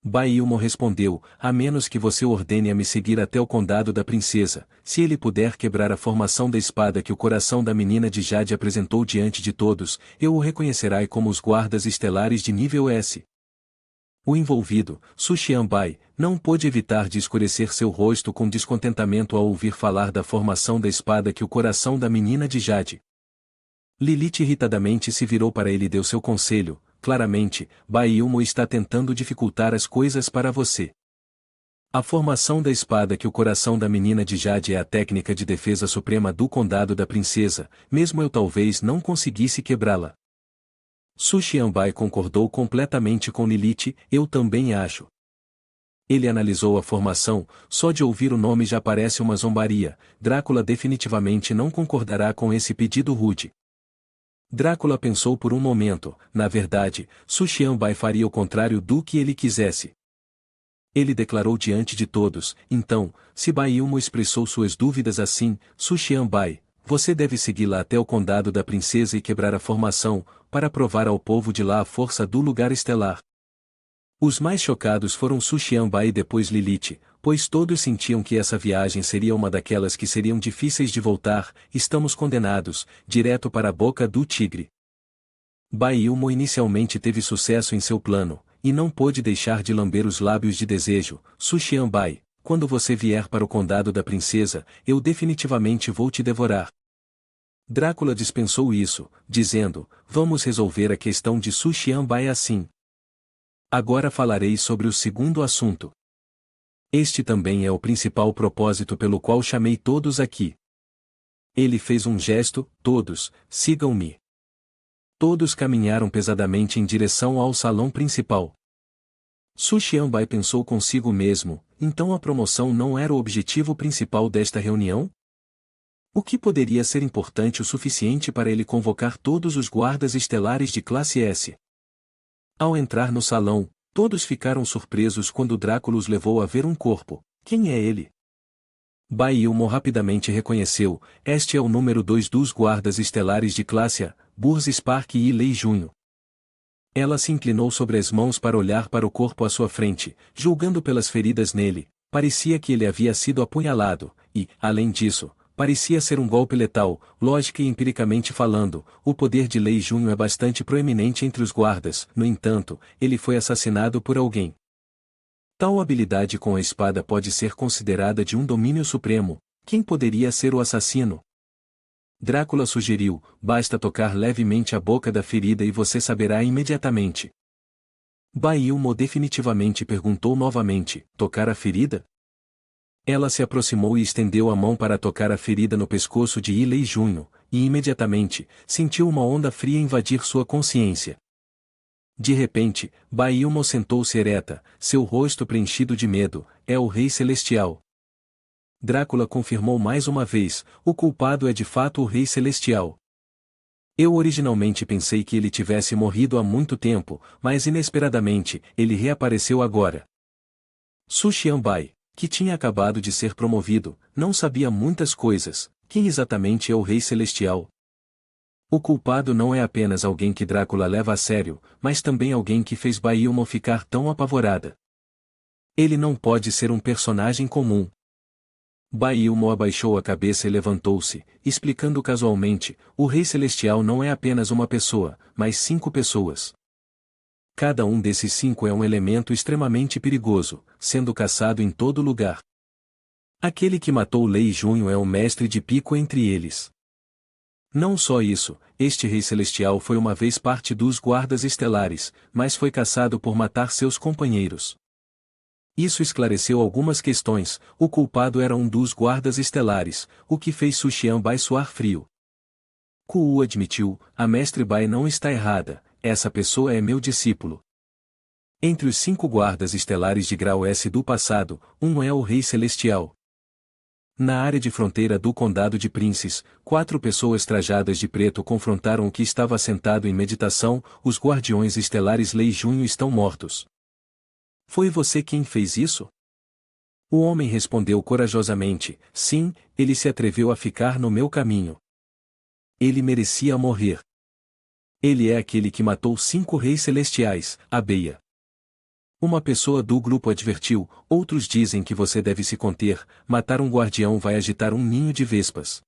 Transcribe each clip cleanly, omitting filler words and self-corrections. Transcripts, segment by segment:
Bailmo respondeu, a menos que você ordene a me seguir até o condado da princesa, se ele puder quebrar a formação da espada que o coração da menina de Jade apresentou diante de todos, eu o reconhecerá como os guardas estelares de nível S. O envolvido, Su Xianbai, não pôde evitar de escurecer seu rosto com descontentamento ao ouvir falar da formação da espada que o coração da menina de Jade. Lilith irritadamente se virou para ele e deu seu conselho. Claramente, Bailmo está tentando dificultar as coisas para você. A formação da espada que o coração da menina de Jade é a técnica de defesa suprema do condado da princesa, mesmo eu talvez não conseguisse quebrá-la. Su Xianbai concordou completamente com Lilith, eu também acho. Ele analisou a formação, só de ouvir o nome já parece uma zombaria, Drácula definitivamente não concordará com esse pedido rude. Drácula pensou por um momento, na verdade, Su Xianbai faria o contrário do que ele quisesse. Ele declarou diante de todos, então, se Bailmo expressou suas dúvidas assim, Su Xianbai, você deve segui-la até o condado da princesa e quebrar a formação, para provar ao povo de lá a força do lugar estelar. Os mais chocados foram Su Xianbai e depois Lilith, pois todos sentiam que essa viagem seria uma daquelas que seriam difíceis de voltar, estamos condenados, direto para a boca do tigre. Bailmo inicialmente teve sucesso em seu plano, e não pôde deixar de lamber os lábios de desejo, Su Xianbai, quando você vier para o condado da princesa, eu definitivamente vou te devorar. Drácula dispensou isso, dizendo, vamos resolver a questão de Su Xianbai assim. Agora falarei sobre o segundo assunto. Este também é o principal propósito pelo qual chamei todos aqui. Ele fez um gesto, todos, sigam-me. Todos caminharam pesadamente em direção ao salão principal. Su Xianbai pensou consigo mesmo, então a promoção não era o objetivo principal desta reunião? O que poderia ser importante o suficiente para ele convocar todos os guardas estelares de classe S? Ao entrar no salão, todos ficaram surpresos quando Drácula os levou a ver um corpo. Quem é ele? Bailmo rapidamente reconheceu, este é o número 2 dos guardas estelares de classe A, Burz Spark e Lei Junho. Ela se inclinou sobre as mãos para olhar para o corpo à sua frente, julgando pelas feridas nele, parecia que ele havia sido apunhalado, e, além disso, parecia ser um golpe letal, lógica e empiricamente falando, o poder de Lei Junho é bastante proeminente entre os guardas, no entanto, ele foi assassinado por alguém. Tal habilidade com a espada pode ser considerada de um domínio supremo, quem poderia ser o assassino? Drácula sugeriu, basta tocar levemente a boca da ferida e você saberá imediatamente. Bailmo definitivamente perguntou novamente, tocar a ferida? Ela se aproximou e estendeu a mão para tocar a ferida no pescoço de Lei Junho, e imediatamente, sentiu uma onda fria invadir sua consciência. De repente, Bailmo sentou-se ereta, seu rosto preenchido de medo, é o Rei Celestial. Drácula confirmou mais uma vez, o culpado é de fato o Rei Celestial. Eu originalmente pensei que ele tivesse morrido há muito tempo, mas inesperadamente, ele reapareceu agora. Su Xianbai, que tinha acabado de ser promovido, não sabia muitas coisas. Quem exatamente é o Rei Celestial? O culpado não é apenas alguém que Drácula leva a sério, mas também alguém que fez Bailmo ficar tão apavorada. Ele não pode ser um personagem comum. Bailmo abaixou a cabeça e levantou-se, explicando casualmente, o Rei Celestial não é apenas uma pessoa, mas 5 pessoas. Cada um desses 5 é um elemento extremamente perigoso, sendo caçado em todo lugar. Aquele que matou Lei Junho é o mestre de pico entre eles. Não só isso, este Rei Celestial foi uma vez parte dos guardas estelares, mas foi caçado por matar seus companheiros. Isso esclareceu algumas questões, o culpado era um dos guardas estelares, o que fez Su Xianbai suar frio. Ku admitiu, a Mestre Bai não está errada, essa pessoa é meu discípulo. Entre os 5 guardas estelares de grau S do passado, um é o Rei Celestial. Na área de fronteira do Condado de Princes, 4 pessoas trajadas de preto confrontaram o que estava sentado em meditação, os guardiões estelares Lei Junho estão mortos. Foi você quem fez isso? O homem respondeu corajosamente, sim, ele se atreveu a ficar no meu caminho. Ele merecia morrer. Ele é aquele que matou 5 reis celestiais, a Beia. Uma pessoa do grupo advertiu, outros dizem que você deve se conter, matar um guardião vai agitar um ninho de vespas.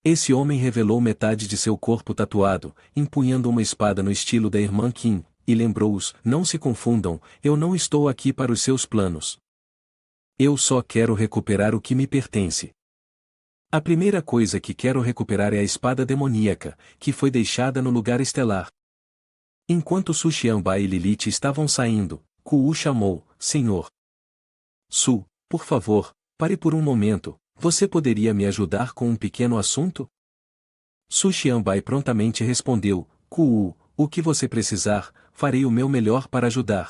Esse homem revelou metade de seu corpo tatuado, empunhando uma espada no estilo da irmã Kim, e lembrou-os, não se confundam, eu não estou aqui para os seus planos. Eu só quero recuperar o que me pertence. A primeira coisa que quero recuperar é a espada demoníaca, que foi deixada no lugar estelar. Enquanto Su Xianbai e Lilith estavam saindo, Ku chamou, Senhor. Su, por favor, pare por um momento, você poderia me ajudar com um pequeno assunto? Su Xianbai prontamente respondeu, Ku, o que você precisar, farei o meu melhor para ajudar.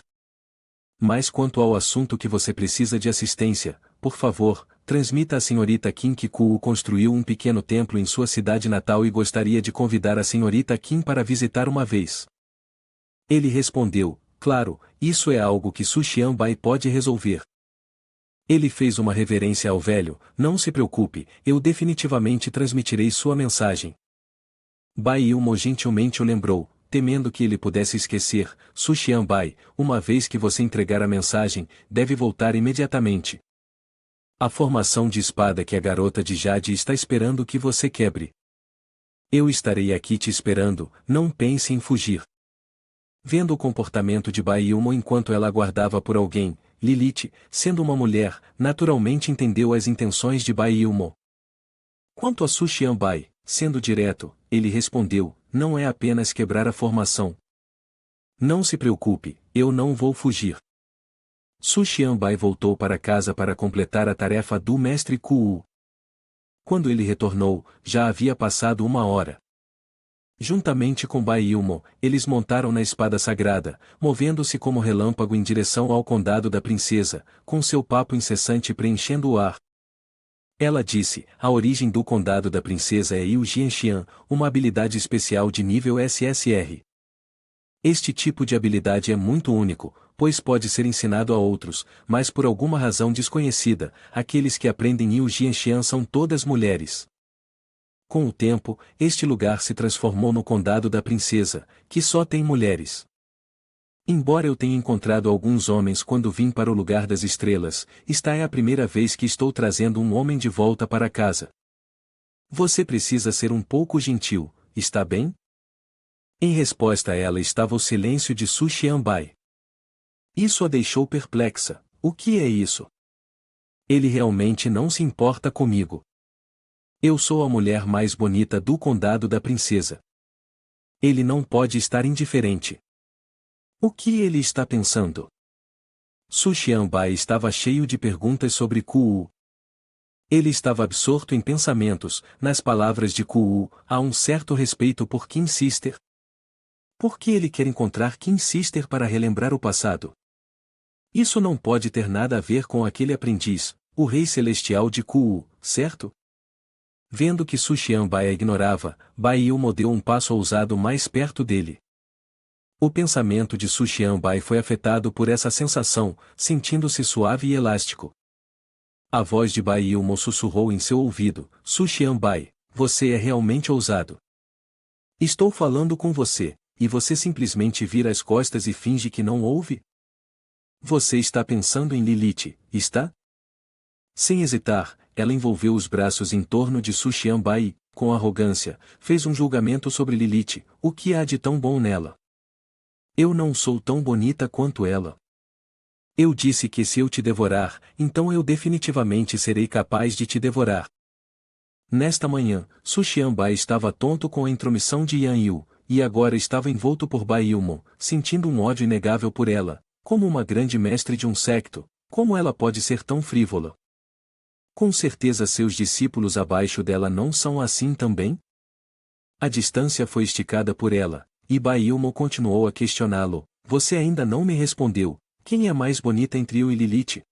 Mas quanto ao assunto que você precisa de assistência, por favor, transmita à senhorita Kim que Ku construiu um pequeno templo em sua cidade natal e gostaria de convidar a senhorita Kim para visitar uma vez. Ele respondeu, claro, isso é algo que Su Xianbai pode resolver. Ele fez uma reverência ao velho, não se preocupe, eu definitivamente transmitirei sua mensagem. Bai Ilmo gentilmente o lembrou, temendo que ele pudesse esquecer, Su Xianbai, uma vez que você entregar a mensagem, deve voltar imediatamente. A formação de espada que a garota de Jade está esperando que você quebre. Eu estarei aqui te esperando, não pense em fugir. Vendo o comportamento de Bai Ilmo enquanto ela aguardava por alguém, Lilith, sendo uma mulher, naturalmente entendeu as intenções de Bai Ilmo. Quanto a Su Xianbai, sendo direto, ele respondeu, não é apenas quebrar a formação. Não se preocupe, eu não vou fugir. Su Xianbai voltou para casa para completar a tarefa do mestre Ku. Quando ele retornou, já havia passado 1 hora. Juntamente com Bai Ilmo, eles montaram na espada sagrada, movendo-se como relâmpago em direção ao condado da princesa, com seu papo incessante preenchendo o ar. Ela disse, a origem do condado da princesa é Yu Jianxian, uma habilidade especial de nível SSR. Este tipo de habilidade é muito único, pois pode ser ensinado a outros, mas por alguma razão desconhecida, aqueles que aprendem Yu Jianxian são todas mulheres. Com o tempo, este lugar se transformou no condado da princesa, que só tem mulheres. Embora eu tenha encontrado alguns homens quando vim para o lugar das estrelas, esta é a primeira vez que estou trazendo um homem de volta para casa. Você precisa ser um pouco gentil, está bem? Em resposta a ela estava o silêncio de Su Xianbai. Isso a deixou perplexa, o que é isso? Ele realmente não se importa comigo. Eu sou a mulher mais bonita do condado da princesa. Ele não pode estar indiferente. O que ele está pensando? Su Xianbai estava cheio de perguntas sobre Ku. Ele estava absorto em pensamentos, nas palavras de Ku, há um certo respeito por Kim Sister. Por que ele quer encontrar Kim Sister para relembrar o passado? Isso não pode ter nada a ver com aquele aprendiz, o rei celestial de Ku, certo? Vendo que Su Xianbai a ignorava, Bai Ilmo deu um passo ousado mais perto dele. O pensamento de Su Xianbai foi afetado por essa sensação, sentindo-se suave e elástico. A voz de Bai Ilmo sussurrou em seu ouvido, Su Xianbai, você é realmente ousado. Estou falando com você, e você simplesmente vira as costas e finge que não ouve? Você está pensando em Lilith, está? Sem hesitar, ela envolveu os braços em torno de Su Xianbai e, com arrogância, fez um julgamento sobre Lilith, o que há de tão bom nela? Eu não sou tão bonita quanto ela. Eu disse que se eu te devorar, então eu definitivamente serei capaz de te devorar. Nesta manhã, Su Xianbai estava tonto com a intromissão de Yan Yu, e agora estava envolto por Bai Ilmo, sentindo um ódio inegável por ela, como uma grande mestre de um secto, como ela pode ser tão frívola? Com certeza seus discípulos abaixo dela não são assim também? A distância foi esticada por ela, e Bai Ilmo continuou a questioná-lo, você ainda não me respondeu, quem é mais bonita entre eu e Lilith?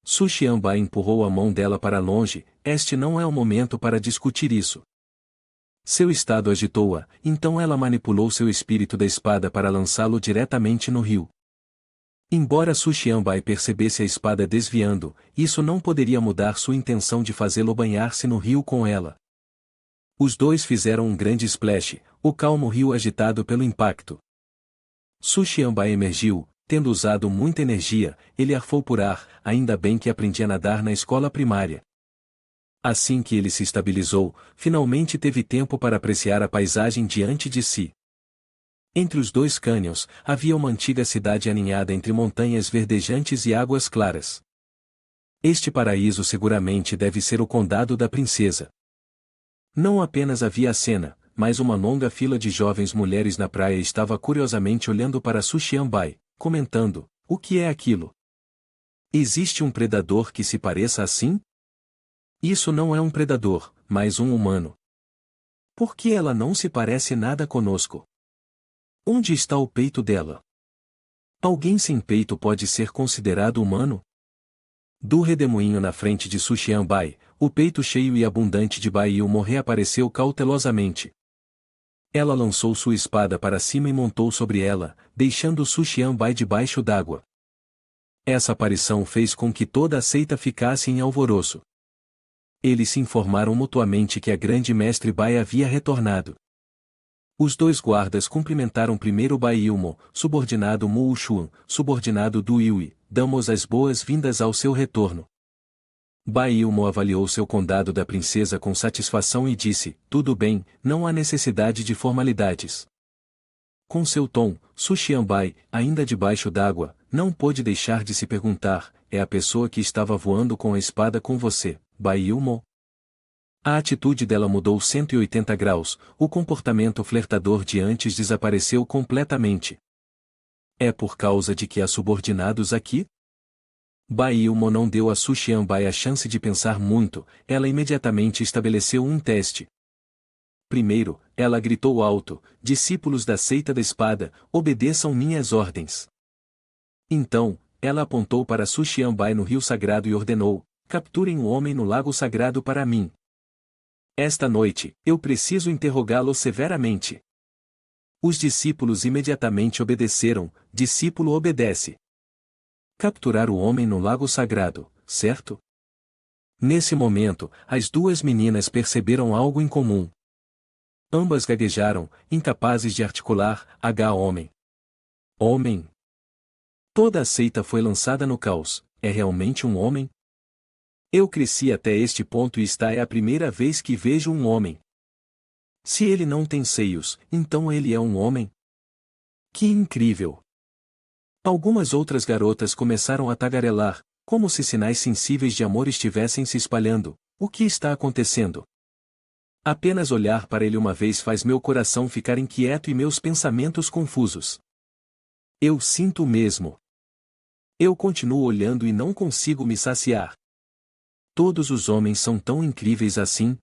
Su Xianbai empurrou a mão dela para longe, este não é o momento para discutir isso. Seu estado agitou-a, então ela manipulou seu espírito da espada para lançá-lo diretamente no rio. Embora Su Xianbai percebesse a espada desviando, isso não poderia mudar sua intenção de fazê-lo banhar-se no rio com ela. Os dois fizeram um grande splash, o calmo rio agitado pelo impacto. Su Xianbai emergiu, Tendo usado muita energia, ele arfou por ar, ainda bem que aprendi a nadar na escola primária. Assim que ele se estabilizou, finalmente teve tempo para apreciar a paisagem diante de si. Entre os dois cânions, havia uma antiga cidade aninhada entre montanhas verdejantes e águas claras. Este paraíso seguramente deve ser o condado da princesa. Não apenas havia a cena, mas uma longa fila de jovens mulheres na praia estava curiosamente olhando para Suxianbai, comentando: o que é aquilo? Existe um predador que se pareça assim? Isso não é um predador, mas um humano. Por que ela não se parece nada conosco? Onde está o peito dela? Alguém sem peito pode ser considerado humano? Do redemoinho na frente de Suxianbai, o peito cheio e abundante de Bai Ilmo reapareceu cautelosamente. Ela lançou sua espada para cima e montou sobre ela, deixando Suxianbai debaixo d'água. Essa aparição fez com que toda a seita ficasse em alvoroço. Eles se informaram mutuamente que a grande mestre Bai havia retornado. Os dois guardas cumprimentaram primeiro Bai Ilmo, subordinado Mu Wuxuan, subordinado Du Yui, damos as boas-vindas ao seu retorno. Bai Ilmo avaliou seu condado da princesa com satisfação e disse: tudo bem, não há necessidade de formalidades. Com seu tom, Suxianbai, ainda debaixo d'água, não pôde deixar de se perguntar: é a pessoa que estava voando com a espada com você, Bai Ilmo? A atitude dela mudou 180 graus, o comportamento flertador de antes desapareceu completamente. É por causa de que há subordinados aqui? Bai Ilmo não deu a Suxianbai a chance de pensar muito, ela imediatamente estabeleceu um teste. Primeiro, ela gritou alto: discípulos da seita da espada, obedeçam minhas ordens. Então, ela apontou para Suxianbai no rio sagrado e ordenou: capturem o homem no lago sagrado para mim. Esta noite, eu preciso interrogá-lo severamente. Os discípulos imediatamente obedeceram: discípulo obedece. Capturar o homem no lago sagrado, certo? Nesse momento, as duas meninas perceberam algo em comum. Ambas gaguejaram, incapazes de articular: homem. Homem. Toda a seita foi lançada no caos: é realmente um homem? Eu cresci até este ponto e esta é a primeira vez que vejo um homem. Se ele não tem seios, então ele é um homem? Que incrível! Algumas outras garotas começaram a tagarelar, como se sinais sensíveis de amor estivessem se espalhando. O que está acontecendo? Apenas olhar para ele uma vez faz meu coração ficar inquieto e meus pensamentos confusos. Eu sinto o mesmo. Eu continuo olhando e não consigo me saciar. Todos os homens são tão incríveis assim?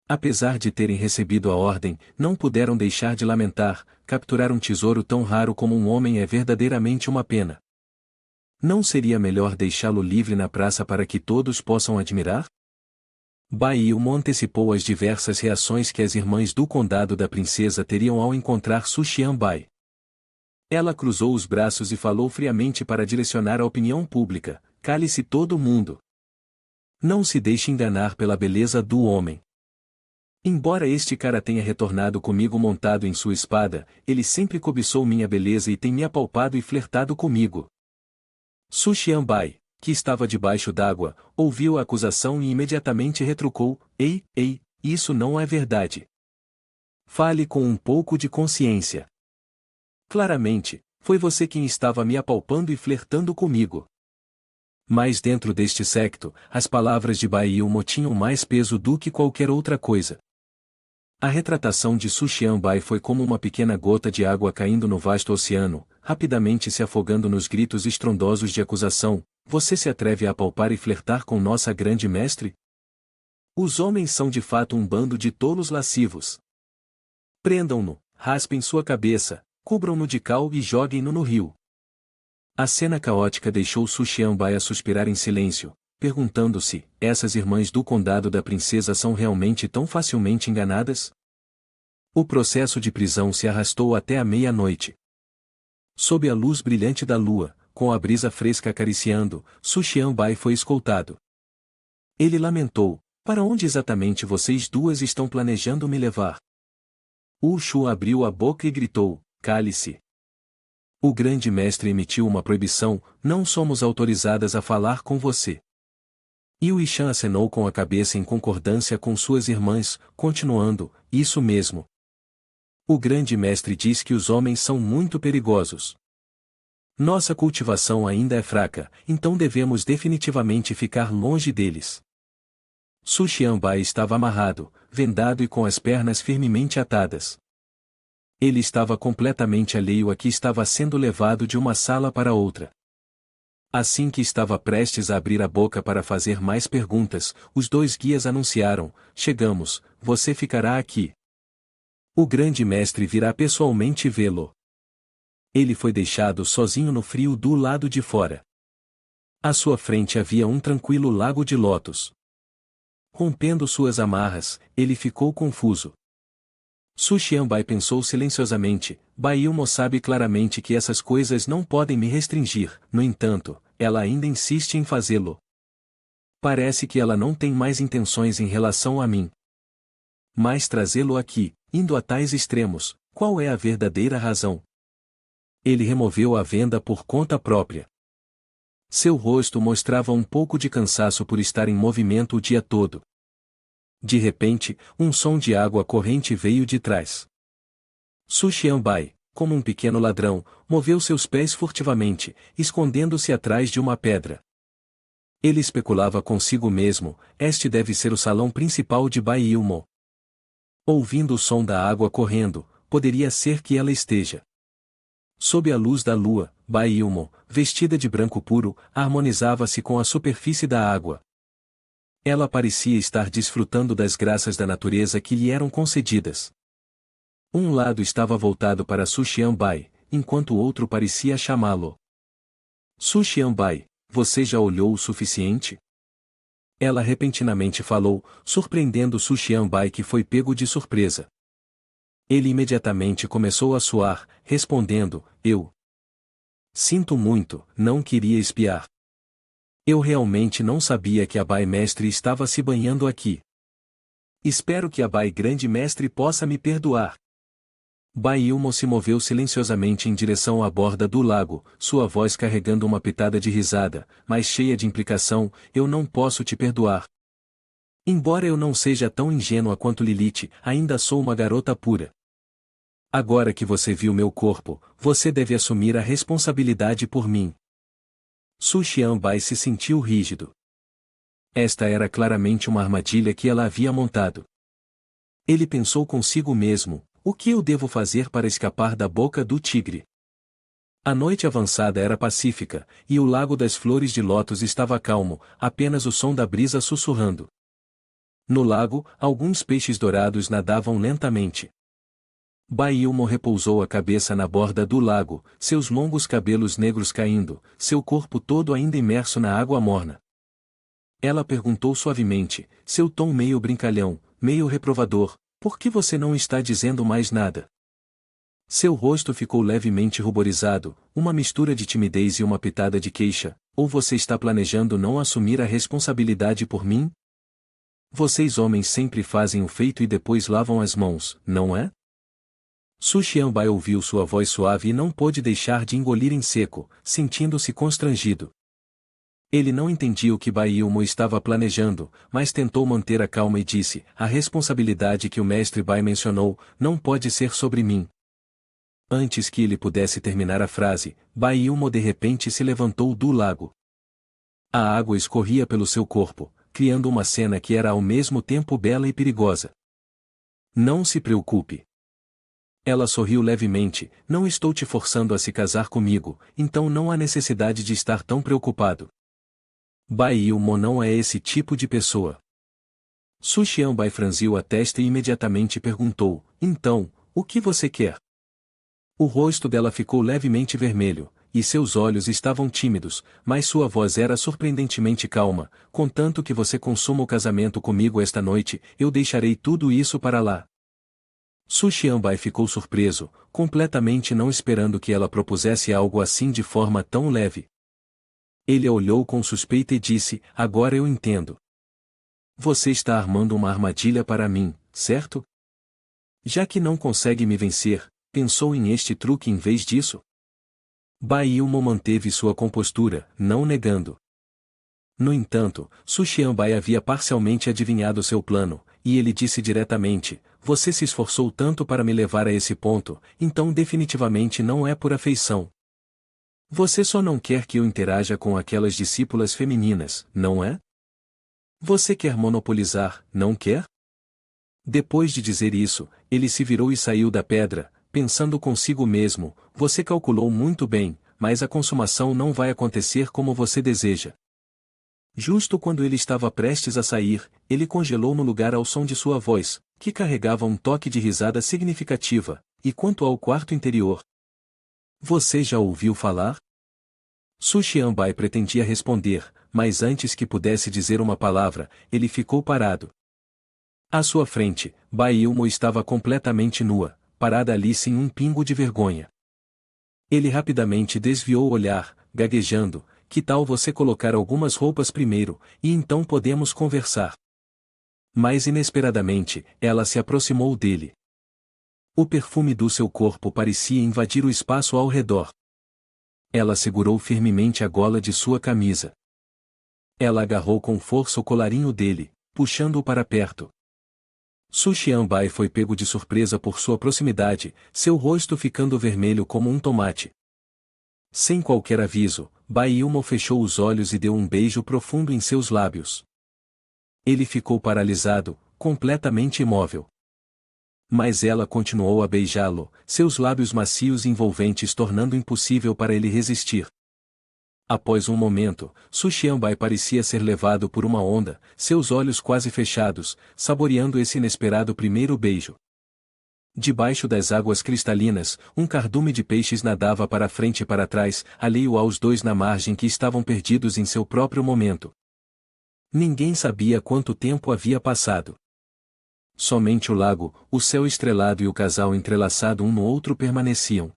Apesar de terem recebido a ordem, não puderam deixar de lamentar: capturar um tesouro tão raro como um homem é verdadeiramente uma pena. Não seria melhor deixá-lo livre na praça para que todos possam admirar? Bai Ilmo antecipou as diversas reações que as irmãs do condado da princesa teriam ao encontrar Suxianbai. Ela cruzou os braços e falou friamente para direcionar a opinião pública: cale-se todo mundo. Não se deixe enganar pela beleza do homem. Embora este cara tenha retornado comigo montado em sua espada, ele sempre cobiçou minha beleza e tem me apalpado e flertado comigo. Suxianbai, que estava debaixo d'água, ouviu a acusação e imediatamente retrucou: ei, isso não é verdade. Fale com um pouco de consciência. Claramente, foi você quem estava me apalpando e flertando comigo. Mas dentro deste séquito, as palavras de Bai Ilmo tinham mais peso do que qualquer outra coisa. A retratação de Suxianbai foi como uma pequena gota de água caindo no vasto oceano, rapidamente se afogando nos gritos estrondosos de acusação: você se atreve a apalpar e flertar com nossa grande mestre? Os homens são de fato um bando de tolos lascivos. Prendam-no, raspem sua cabeça, cubram-no de cal e joguem-no no rio. A cena caótica deixou Suxianbai a suspirar em silêncio, perguntando-se: essas irmãs do condado da princesa são realmente tão facilmente enganadas? O processo de prisão se arrastou até a meia-noite. Sob a luz brilhante da lua, com a brisa fresca acariciando, Suxianbai foi escoltado. Ele lamentou: para onde exatamente vocês duas estão planejando me levar? Wu Shu abriu a boca e gritou: cale-se. O grande mestre emitiu uma proibição, não somos autorizadas a falar com você. Yu Ishan acenou com a cabeça em concordância com suas irmãs, continuando, isso mesmo. O grande mestre diz que os homens são muito perigosos. Nossa cultivação ainda é fraca, então devemos definitivamente ficar longe deles. Su Xianbai estava amarrado, vendado e com as pernas firmemente atadas. Ele estava completamente alheio a que estava sendo levado de uma sala para outra. Assim que estava prestes a abrir a boca para fazer mais perguntas, os dois guias anunciaram: chegamos, você ficará aqui. O grande mestre virá pessoalmente vê-lo. Ele foi deixado sozinho no frio do lado de fora. À sua frente havia um tranquilo lago de lótus. Rompendo suas amarras, ele ficou confuso. Su Xianbai pensou silenciosamente, Bai Ilmo sabe claramente que essas coisas não podem me restringir, no entanto, ela ainda insiste em fazê-lo. Parece que ela não tem mais intenções em relação a mim. Mas trazê-lo aqui, indo a tais extremos, qual é a verdadeira razão? Ele removeu a venda por conta própria. Seu rosto mostrava um pouco de cansaço por estar em movimento o dia todo. De repente, um som de água corrente veio de trás. Su Xianbai, como um pequeno ladrão, moveu seus pés furtivamente, escondendo-se atrás de uma pedra. Ele especulava consigo mesmo, este deve ser o salão principal de Bai Ilmo. Ouvindo o som da água correndo, poderia ser que ela esteja. Sob a luz da lua, Bai Ilmo, vestida de branco puro, harmonizava-se com a superfície da água. Ela parecia estar desfrutando das graças da natureza que lhe eram concedidas. Um lado estava voltado para Su Xianbai, enquanto o outro parecia chamá-lo. Su Xianbai, você já olhou o suficiente? Ela repentinamente falou, surpreendendo Su Xianbai, que foi pego de surpresa. Ele imediatamente começou a suar, respondendo, eu. Sinto muito, não queria espiar. Eu realmente não sabia que a Bai Mestre estava se banhando aqui. Espero que a Bai Grande Mestre possa me perdoar. Bai Ilmo se moveu silenciosamente em direção à borda do lago, sua voz carregando uma pitada de risada, mas cheia de implicação, eu não posso te perdoar. Embora eu não seja tão ingênua quanto Lilith, ainda sou uma garota pura. Agora que você viu meu corpo, você deve assumir a responsabilidade por mim. Su Xianbai se sentiu rígido. Esta era claramente uma armadilha que ela havia montado. Ele pensou consigo mesmo, o que eu devo fazer para escapar da boca do tigre? A noite avançada era pacífica, e o lago das flores de lótus estava calmo, apenas o som da brisa sussurrando. No lago, alguns peixes dourados nadavam lentamente. Bai Ilmo repousou a cabeça na borda do lago, seus longos cabelos negros caindo, seu corpo todo ainda imerso na água morna. Ela perguntou suavemente, seu tom meio brincalhão, meio reprovador, por que você não está dizendo mais nada? Seu rosto ficou levemente ruborizado, uma mistura de timidez e uma pitada de queixa, ou você está planejando não assumir a responsabilidade por mim? Vocês homens sempre fazem o feito e depois lavam as mãos, não é? Su Xianbai ouviu sua voz suave e não pôde deixar de engolir em seco, sentindo-se constrangido. Ele não entendia o que Bai Ilmo estava planejando, mas tentou manter a calma e disse, a responsabilidade que o mestre Bai mencionou, não pode ser sobre mim. Antes que ele pudesse terminar a frase, Bai Ilmo de repente se levantou do lago. A água escorria pelo seu corpo, criando uma cena que era ao mesmo tempo bela e perigosa. Não se preocupe. Ela sorriu levemente, não estou te forçando a se casar comigo, então não há necessidade de estar tão preocupado. Bai Ilmo não é esse tipo de pessoa. Su Xianbai franziu a testa e imediatamente perguntou, então, o que você quer? O rosto dela ficou levemente vermelho, e seus olhos estavam tímidos, mas sua voz era surpreendentemente calma, contanto que você consuma o casamento comigo esta noite, eu deixarei tudo isso para lá. Su Xianbai ficou surpreso, completamente não esperando que ela propusesse algo assim de forma tão leve. Ele a olhou com suspeita e disse, agora eu entendo. Você está armando uma armadilha para mim, certo? Já que não consegue me vencer, pensou em este truque em vez disso? Bai Ilmo manteve sua compostura, não negando. No entanto, Su Xianbai havia parcialmente adivinhado seu plano, e ele disse diretamente: você se esforçou tanto para me levar a esse ponto, então definitivamente não é por afeição. Você só não quer que eu interaja com aquelas discípulas femininas, não é? Você quer monopolizar, não quer? Depois de dizer isso, ele se virou e saiu da pedra, pensando consigo mesmo: você calculou muito bem, mas a consumação não vai acontecer como você deseja. Justo quando ele estava prestes a sair, ele congelou no lugar ao som de sua voz, que carregava um toque de risada significativa. E quanto ao quarto interior? Você já ouviu falar? Su Xianbai pretendia responder, mas antes que pudesse dizer uma palavra, ele ficou parado. À sua frente, Bai Ilmo estava completamente nua, parada ali sem um pingo de vergonha. Ele rapidamente desviou o olhar, gaguejando: que tal você colocar algumas roupas primeiro, e então podemos conversar? Mas inesperadamente, ela se aproximou dele. O perfume do seu corpo parecia invadir o espaço ao redor. Ela segurou firmemente a gola de sua camisa. Ela agarrou com força o colarinho dele, puxando-o para perto. Su Xianbai foi pego de surpresa por sua proximidade, seu rosto ficando vermelho como um tomate. Sem qualquer aviso, Bai Ilmo fechou os olhos e deu um beijo profundo em seus lábios. Ele ficou paralisado, completamente imóvel. Mas ela continuou a beijá-lo, seus lábios macios e envolventes tornando impossível para ele resistir. Após um momento, Su Xianbai parecia ser levado por uma onda, seus olhos quase fechados, saboreando esse inesperado primeiro beijo. Debaixo das águas cristalinas, um cardume de peixes nadava para frente e para trás, alheio aos dois na margem que estavam perdidos em seu próprio momento. Ninguém sabia quanto tempo havia passado. Somente o lago, o céu estrelado e o casal entrelaçado um no outro permaneciam.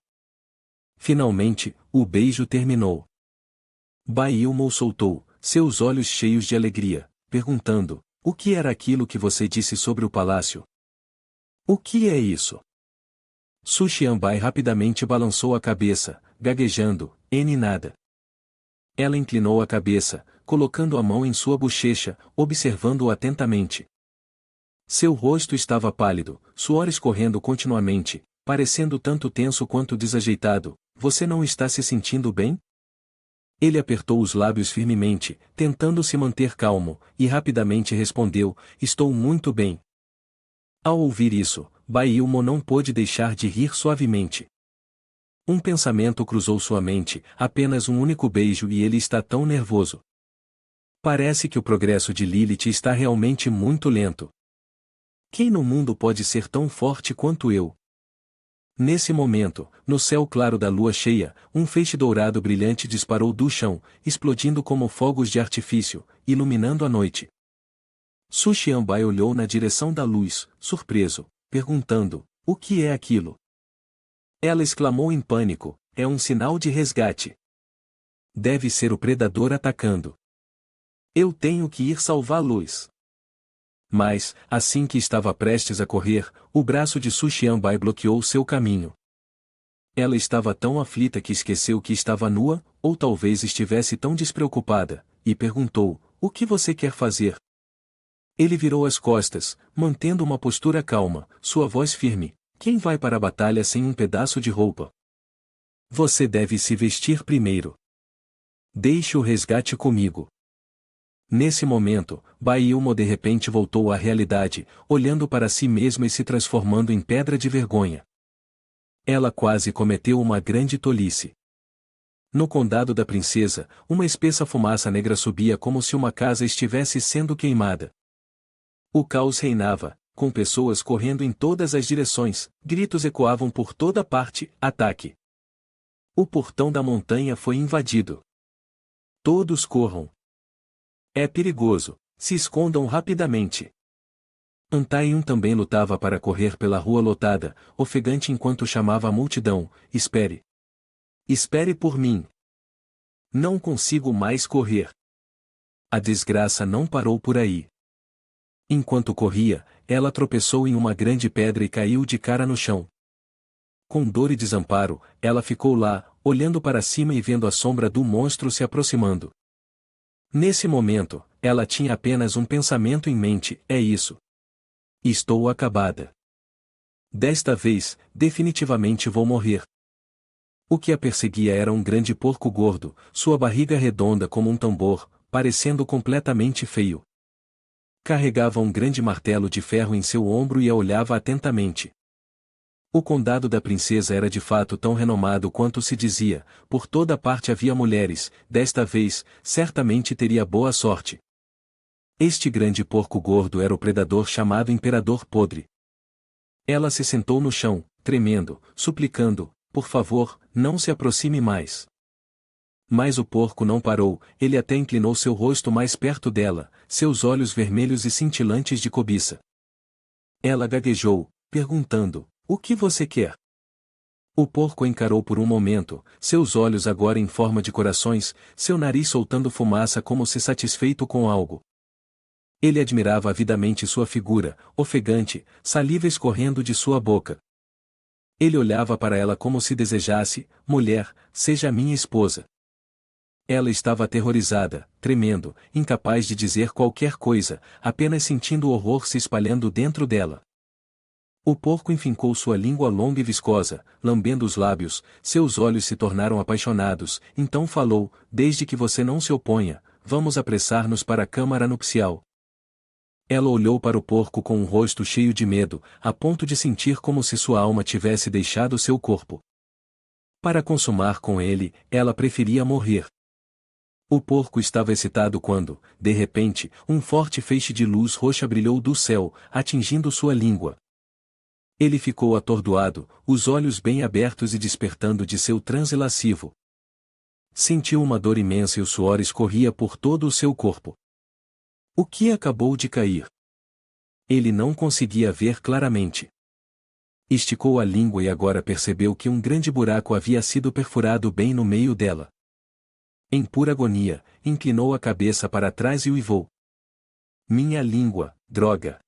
Finalmente, o beijo terminou. Bai Ilmo soltou, seus olhos cheios de alegria, perguntando: o que era aquilo que você disse sobre o palácio? O que é isso? Su Xianbai rapidamente balançou a cabeça, gaguejando: nada. Ela inclinou a cabeça, colocando a mão em sua bochecha, observando-o atentamente. Seu rosto estava pálido, suor escorrendo continuamente, parecendo tanto tenso quanto desajeitado. Você não está se sentindo bem? Ele apertou os lábios firmemente, tentando se manter calmo, e rapidamente respondeu: estou muito bem. Ao ouvir isso, Bai Ilmo não pôde deixar de rir suavemente. Um pensamento cruzou sua mente: apenas um único beijo e ele está tão nervoso. Parece que o progresso de Lilith está realmente muito lento. Quem no mundo pode ser tão forte quanto eu? Nesse momento, no céu claro da lua cheia, um feixe dourado brilhante disparou do chão, explodindo como fogos de artifício, iluminando a noite. Su Xianbai olhou na direção da luz, surpreso, perguntando: o que é aquilo? Ela exclamou em pânico: é um sinal de resgate. Deve ser o predador atacando. Eu tenho que ir salvá-los. Mas, assim que estava prestes a correr, o braço de Su Xianbai bloqueou seu caminho. Ela estava tão aflita que esqueceu que estava nua, ou talvez estivesse tão despreocupada, e perguntou: o que você quer fazer? Ele virou as costas, mantendo uma postura calma, sua voz firme: quem vai para a batalha sem um pedaço de roupa? Você deve se vestir primeiro. Deixe o resgate comigo. Nesse momento, Bai Ilmo de repente voltou à realidade, olhando para si mesma e se transformando em pedra de vergonha. Ela quase cometeu uma grande tolice. No condado da princesa, uma espessa fumaça negra subia como se uma casa estivesse sendo queimada. O caos reinava, com pessoas correndo em todas as direções, gritos ecoavam por toda parte: ataque! O portão da montanha foi invadido. Todos corram! É perigoso, se escondam rapidamente. Antaiun também lutava para correr pela rua lotada, ofegante enquanto chamava a multidão: espere! Espere por mim! Não consigo mais correr! A desgraça não parou por aí. Enquanto corria, ela tropeçou em uma grande pedra e caiu de cara no chão. Com dor e desamparo, ela ficou lá, olhando para cima e vendo a sombra do monstro se aproximando. Nesse momento, ela tinha apenas um pensamento em mente: é isso. Estou acabada. Desta vez, definitivamente vou morrer. O que a perseguia era um grande porco gordo, sua barriga redonda como um tambor, parecendo completamente feio. Carregava um grande martelo de ferro em seu ombro e a olhava atentamente. O condado da princesa era de fato tão renomado quanto se dizia, por toda parte havia mulheres, desta vez, certamente teria boa sorte. Este grande porco gordo era o predador chamado Imperador Podre. Ela se sentou no chão, tremendo, suplicando: por favor, não se aproxime mais. Mas o porco não parou, ele até inclinou seu rosto mais perto dela, seus olhos vermelhos e cintilantes de cobiça. Ela gaguejou, perguntando: o que você quer? O porco encarou por um momento, seus olhos agora em forma de corações, seu nariz soltando fumaça como se satisfeito com algo. Ele admirava avidamente sua figura, ofegante, saliva escorrendo de sua boca. Ele olhava para ela como se desejasse: mulher, seja minha esposa. Ela estava aterrorizada, tremendo, incapaz de dizer qualquer coisa, apenas sentindo o horror se espalhando dentro dela. O porco enfincou sua língua longa e viscosa, lambendo os lábios, seus olhos se tornaram apaixonados, então falou: desde que você não se oponha, vamos apressar-nos para a câmara nupcial. Ela olhou para o porco com um rosto cheio de medo, a ponto de sentir como se sua alma tivesse deixado seu corpo. Para consumar com ele, ela preferia morrer. O porco estava excitado quando, de repente, um forte feixe de luz roxa brilhou do céu, atingindo sua língua. Ele ficou atordoado, os olhos bem abertos e despertando de seu transe lascivo. Sentiu uma dor imensa e o suor escorria por todo o seu corpo. O que acabou de cair? Ele não conseguia ver claramente. Esticou a língua e agora percebeu que um grande buraco havia sido perfurado bem no meio dela. Em pura agonia, inclinou a cabeça para trás e uivou: minha língua, droga!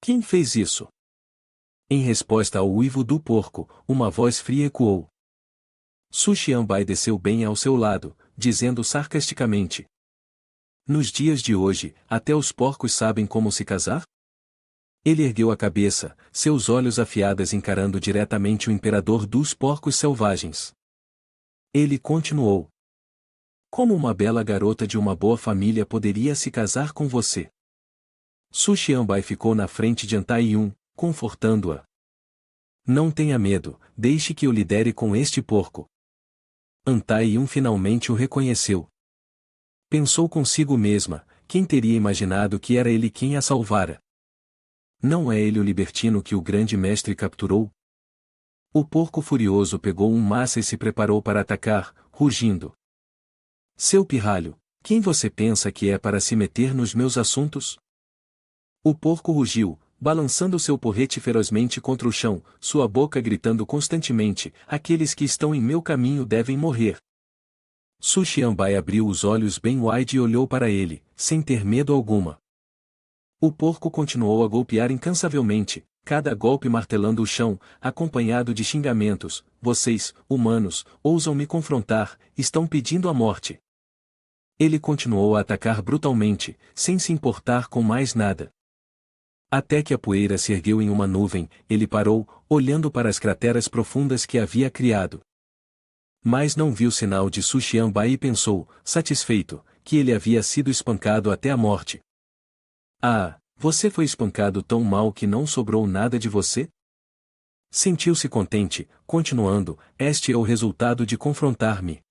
Quem fez isso? Em resposta ao uivo do porco, uma voz fria ecoou. Su Xianbai desceu bem ao seu lado, dizendo sarcasticamente: nos dias de hoje, até os porcos sabem como se casar? Ele ergueu a cabeça, seus olhos afiados encarando diretamente o imperador dos porcos selvagens. Ele continuou: como uma bela garota de uma boa família poderia se casar com você? Su Xianbai ficou na frente de Antaiun, confortando-a. Não tenha medo, deixe que eu lidere com este porco. Antaiun finalmente o reconheceu. Pensou consigo mesma: quem teria imaginado que era ele quem a salvara? Não é ele o libertino que o grande mestre capturou? O porco furioso pegou um massa e se preparou para atacar, rugindo: seu pirralho, quem você pensa que é para se meter nos meus assuntos? O porco rugiu, balançando seu porrete ferozmente contra o chão, sua boca gritando constantemente: aqueles que estão em meu caminho devem morrer. Su Xianbai abriu os olhos bem wide e olhou para ele, sem ter medo alguma. O porco continuou a golpear incansavelmente, cada golpe martelando o chão, acompanhado de xingamentos: vocês, humanos, ousam me confrontar, estão pedindo a morte. Ele continuou a atacar brutalmente, sem se importar com mais nada. Até que a poeira se ergueu em uma nuvem, ele parou, olhando para as crateras profundas que havia criado. Mas não viu sinal de Su Xianbai e pensou, satisfeito, que ele havia sido espancado até a morte. Ah, você foi espancado tão mal que não sobrou nada de você? Sentiu-se contente, continuando: este é o resultado de confrontar-me.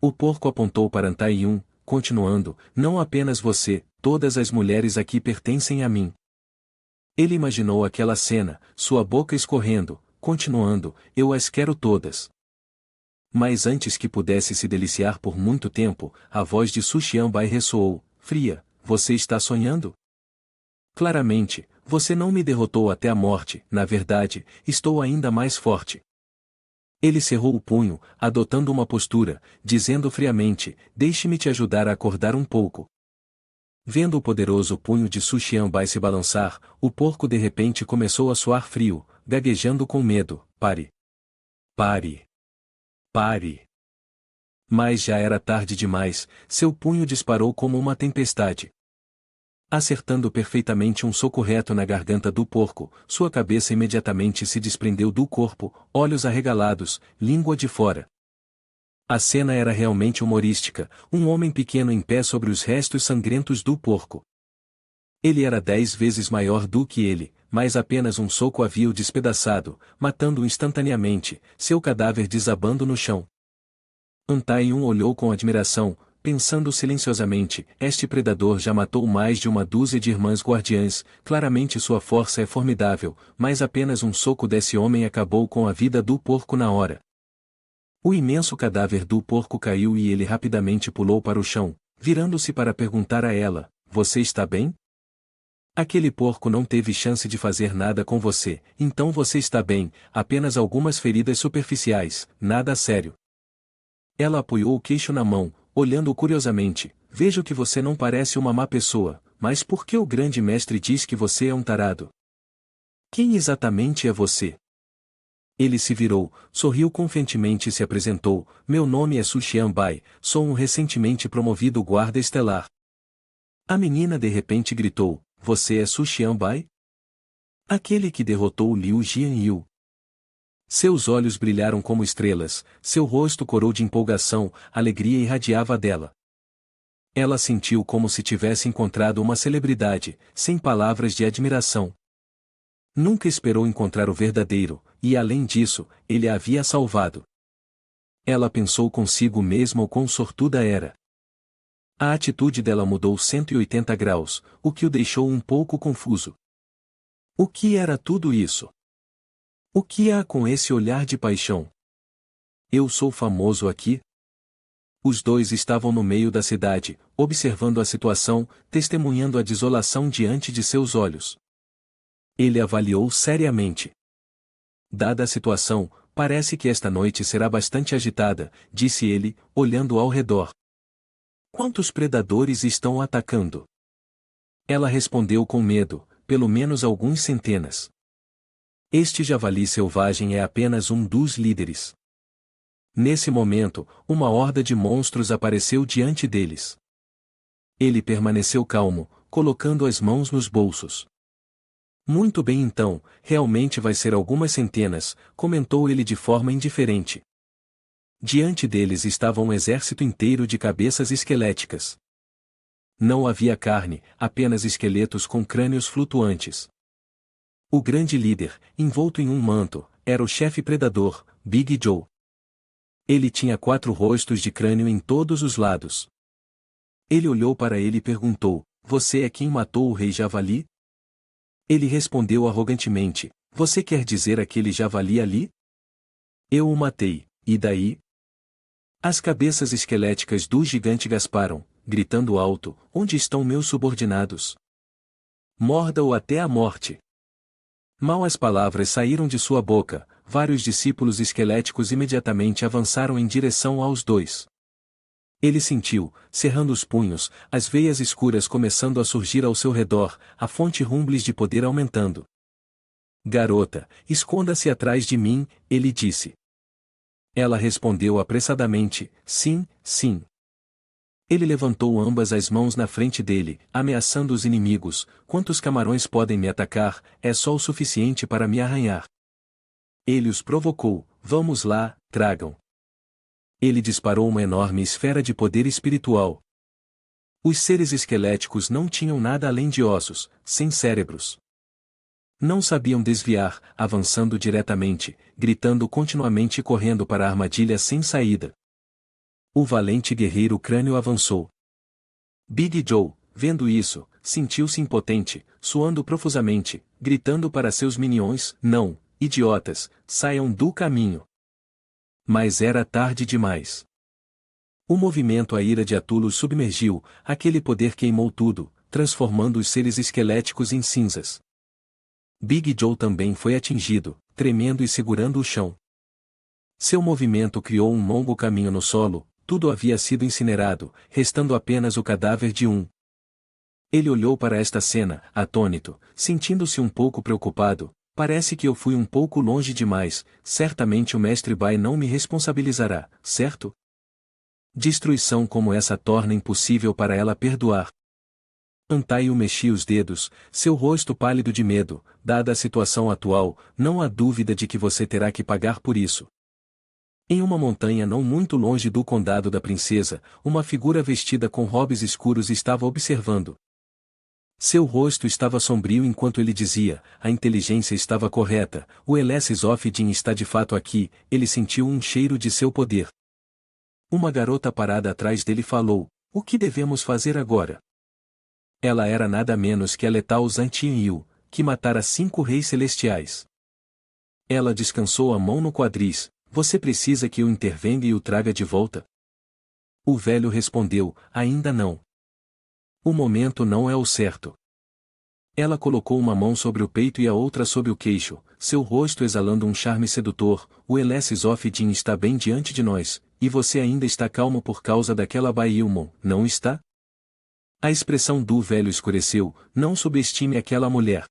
O porco apontou para Antaiun, continuando: não apenas você, todas as mulheres aqui pertencem a mim. Ele imaginou aquela cena, sua boca escorrendo, continuando: eu as quero todas. Mas antes que pudesse se deliciar por muito tempo, a voz de Su Xianbai ressoou, fria: você está sonhando? Claramente, você não me derrotou até a morte, na verdade, estou ainda mais forte. Ele cerrou o punho, adotando uma postura, dizendo friamente: deixe-me te ajudar a acordar um pouco. Vendo o poderoso punho de Su Xianbai se balançar, o porco de repente começou a suar frio, gaguejando com medo: pare! Pare! Pare! Mas já era tarde demais, seu punho disparou como uma tempestade. Acertando perfeitamente um soco reto na garganta do porco, sua cabeça imediatamente se desprendeu do corpo, olhos arregalados, língua de fora. A cena era realmente humorística, um homem pequeno em pé sobre os restos sangrentos do porco. Ele era 10 vezes maior do que ele, mas apenas um soco havia o despedaçado, matando-o instantaneamente, seu cadáver desabando no chão. Antaion olhou com admiração, pensando silenciosamente, este predador já matou mais de uma dúzia de irmãs guardiãs, claramente sua força é formidável, mas apenas um soco desse homem acabou com a vida do porco na hora. O imenso cadáver do porco caiu e ele rapidamente pulou para o chão, virando-se para perguntar a ela, você está bem? Aquele porco não teve chance de fazer nada com você, então você está bem, apenas algumas feridas superficiais, nada sério. Ela apoiou o queixo na mão, olhando-o curiosamente, vejo que você não parece uma má pessoa, mas por que o grande mestre diz que você é um tarado? Quem exatamente é você? Ele se virou, sorriu confiantemente e se apresentou, meu nome é Su Xianbai, sou um recentemente promovido guarda estelar. A menina de repente gritou, você é Su Xianbai? Aquele que derrotou Liu Jianyu. Seus olhos brilharam como estrelas, seu rosto corou de empolgação, alegria irradiava dela. Ela sentiu como se tivesse encontrado uma celebridade, sem palavras de admiração. Nunca esperou encontrar o verdadeiro, e além disso, ele a havia salvado. Ela pensou consigo mesma o quão sortuda era. A atitude dela mudou 180 graus, o que o deixou um pouco confuso. O que era tudo isso? O que há com esse olhar de paixão? Eu sou famoso aqui? Os dois estavam no meio da cidade, observando a situação, testemunhando a desolação diante de seus olhos. Ele avaliou seriamente. Dada a situação, parece que esta noite será bastante agitada, disse ele, olhando ao redor. Quantos predadores estão atacando? Ela respondeu com medo, pelo menos alguns centenas. Este javali selvagem é apenas um dos líderes. Nesse momento, uma horda de monstros apareceu diante deles. Ele permaneceu calmo, colocando as mãos nos bolsos. Muito bem então, realmente vai ser algumas centenas, comentou ele de forma indiferente. Diante deles estava um exército inteiro de cabeças esqueléticas. Não havia carne, apenas esqueletos com crânios flutuantes. O grande líder, envolto em um manto, era o chefe predador, Big Joe. Ele tinha 4 rostos de crânio em todos os lados. Ele olhou para ele e perguntou, você é quem matou o rei javali? Ele respondeu arrogantemente, você quer dizer aquele javali ali? Eu o matei, e daí? As cabeças esqueléticas do gigante gasparam, gritando alto, onde estão meus subordinados? Morda-o até a morte. Mal as palavras saíram de sua boca, vários discípulos esqueléticos imediatamente avançaram em direção aos dois. Ele sentiu, cerrando os punhos, as veias escuras começando a surgir ao seu redor, a fonte rumblis de poder aumentando. Garota, esconda-se atrás de mim, ele disse. Ela respondeu apressadamente, sim, sim. Ele levantou ambas as mãos na frente dele, ameaçando os inimigos, quantos camarões podem me atacar, é só o suficiente para me arranhar. Ele os provocou, vamos lá, tragam. Ele disparou uma enorme esfera de poder espiritual. Os seres esqueléticos não tinham nada além de ossos, sem cérebros. Não sabiam desviar, avançando diretamente, gritando continuamente e correndo para a armadilha sem saída. O valente guerreiro crânio avançou. Big Joe, vendo isso, sentiu-se impotente, suando profusamente, gritando para seus minions, não, idiotas, saiam do caminho. Mas era tarde demais. O movimento a ira de Atulo submergiu, aquele poder queimou tudo, transformando os seres esqueléticos em cinzas. Big Joe também foi atingido, tremendo e segurando o chão. Seu movimento criou um longo caminho no solo, tudo havia sido incinerado, restando apenas o cadáver de um. Ele olhou para esta cena, atônito, sentindo-se um pouco preocupado, Parece que eu fui um pouco longe demais, certamente o mestre Bai não me responsabilizará, certo? Destruição como essa torna impossível para ela perdoar. Antaio mexia os dedos, seu rosto pálido de medo. Dada a situação atual, não há dúvida de que você terá que pagar por isso. Em uma montanha não muito longe do condado da princesa, uma figura vestida com robes escuros estava observando. Seu rosto estava sombrio enquanto ele dizia, a inteligência estava correta, o Elessis Ophidian está de fato aqui, ele sentiu um cheiro de seu poder. Uma garota parada atrás dele falou, o que devemos fazer agora? Ela era nada menos que a letal Zantian-Yu, que matara 5 reis celestiais. Ela descansou a mão no quadris, você precisa que eu intervenha e o traga de volta? O velho respondeu, ainda não. O momento não é o certo. Ela colocou uma mão sobre o peito e a outra sobre o queixo, seu rosto exalando um charme sedutor, o Elessis Ophidian está bem diante de nós, e você ainda está calmo por causa daquela Bailmon, não está? A expressão do velho escureceu, não subestime aquela mulher.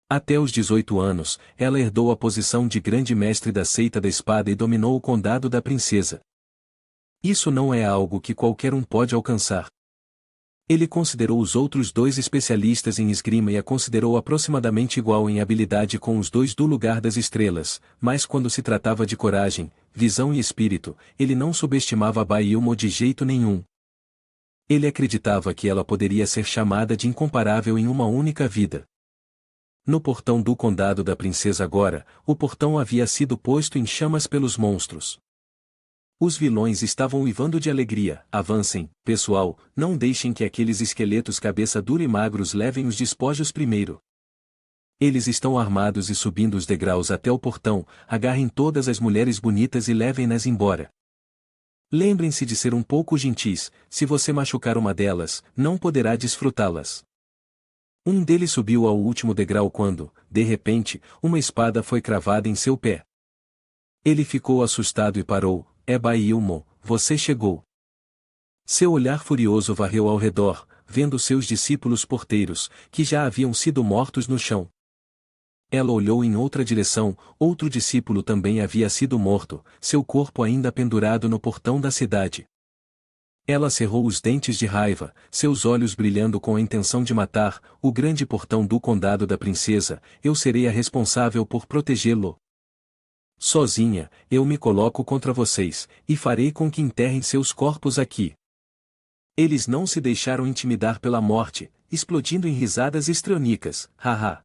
Até os 18 anos, ela herdou a posição de grande mestre da seita da espada e dominou o condado da princesa. Isso não é algo que qualquer um pode alcançar. Ele considerou os outros 2 especialistas em esgrima e a considerou aproximadamente igual em habilidade com os 2 do lugar das estrelas, mas quando se tratava de coragem, visão e espírito, ele não subestimava Bailmo de jeito nenhum. Ele acreditava que ela poderia ser chamada de incomparável em uma única vida. No portão do condado da princesa agora, o portão havia sido posto em chamas pelos monstros. Os vilões estavam uivando de alegria. Avancem, pessoal, não deixem que aqueles esqueletos cabeça dura e magros levem os despojos primeiro. Eles estão armados e subindo os degraus até o portão, agarrem todas as mulheres bonitas e levem-nas embora. Lembrem-se de ser um pouco gentis, se você machucar uma delas, não poderá desfrutá-las. Um deles subiu ao último degrau quando, de repente, uma espada foi cravada em seu pé. Ele ficou assustado e parou. É Bailmo, você chegou. Seu olhar furioso varreu ao redor, vendo seus discípulos porteiros, que já haviam sido mortos no chão. Ela olhou em outra direção, outro discípulo também havia sido morto, seu corpo ainda pendurado no portão da cidade. Ela cerrou os dentes de raiva, seus olhos brilhando com a intenção de matar, o grande portão do condado da princesa, eu serei a responsável por protegê-lo. Sozinha, eu me coloco contra vocês, e farei com que enterrem seus corpos aqui. Eles não se deixaram intimidar pela morte, explodindo em risadas histriônicas, haha.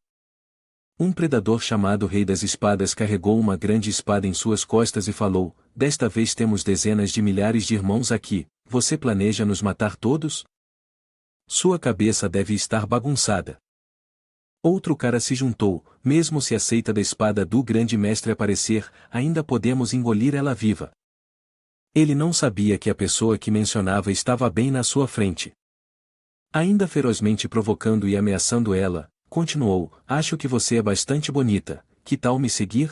Um predador chamado Rei das Espadas carregou uma grande espada em suas costas e falou, desta vez temos dezenas de milhares de irmãos aqui, você planeja nos matar todos? Sua cabeça deve estar bagunçada. Outro cara se juntou, mesmo se a seita da espada do grande mestre aparecer, ainda podemos engolir ela viva. Ele não sabia que a pessoa que mencionava estava bem na sua frente. Ainda ferozmente provocando e ameaçando ela, continuou, acho que você é bastante bonita, que tal me seguir?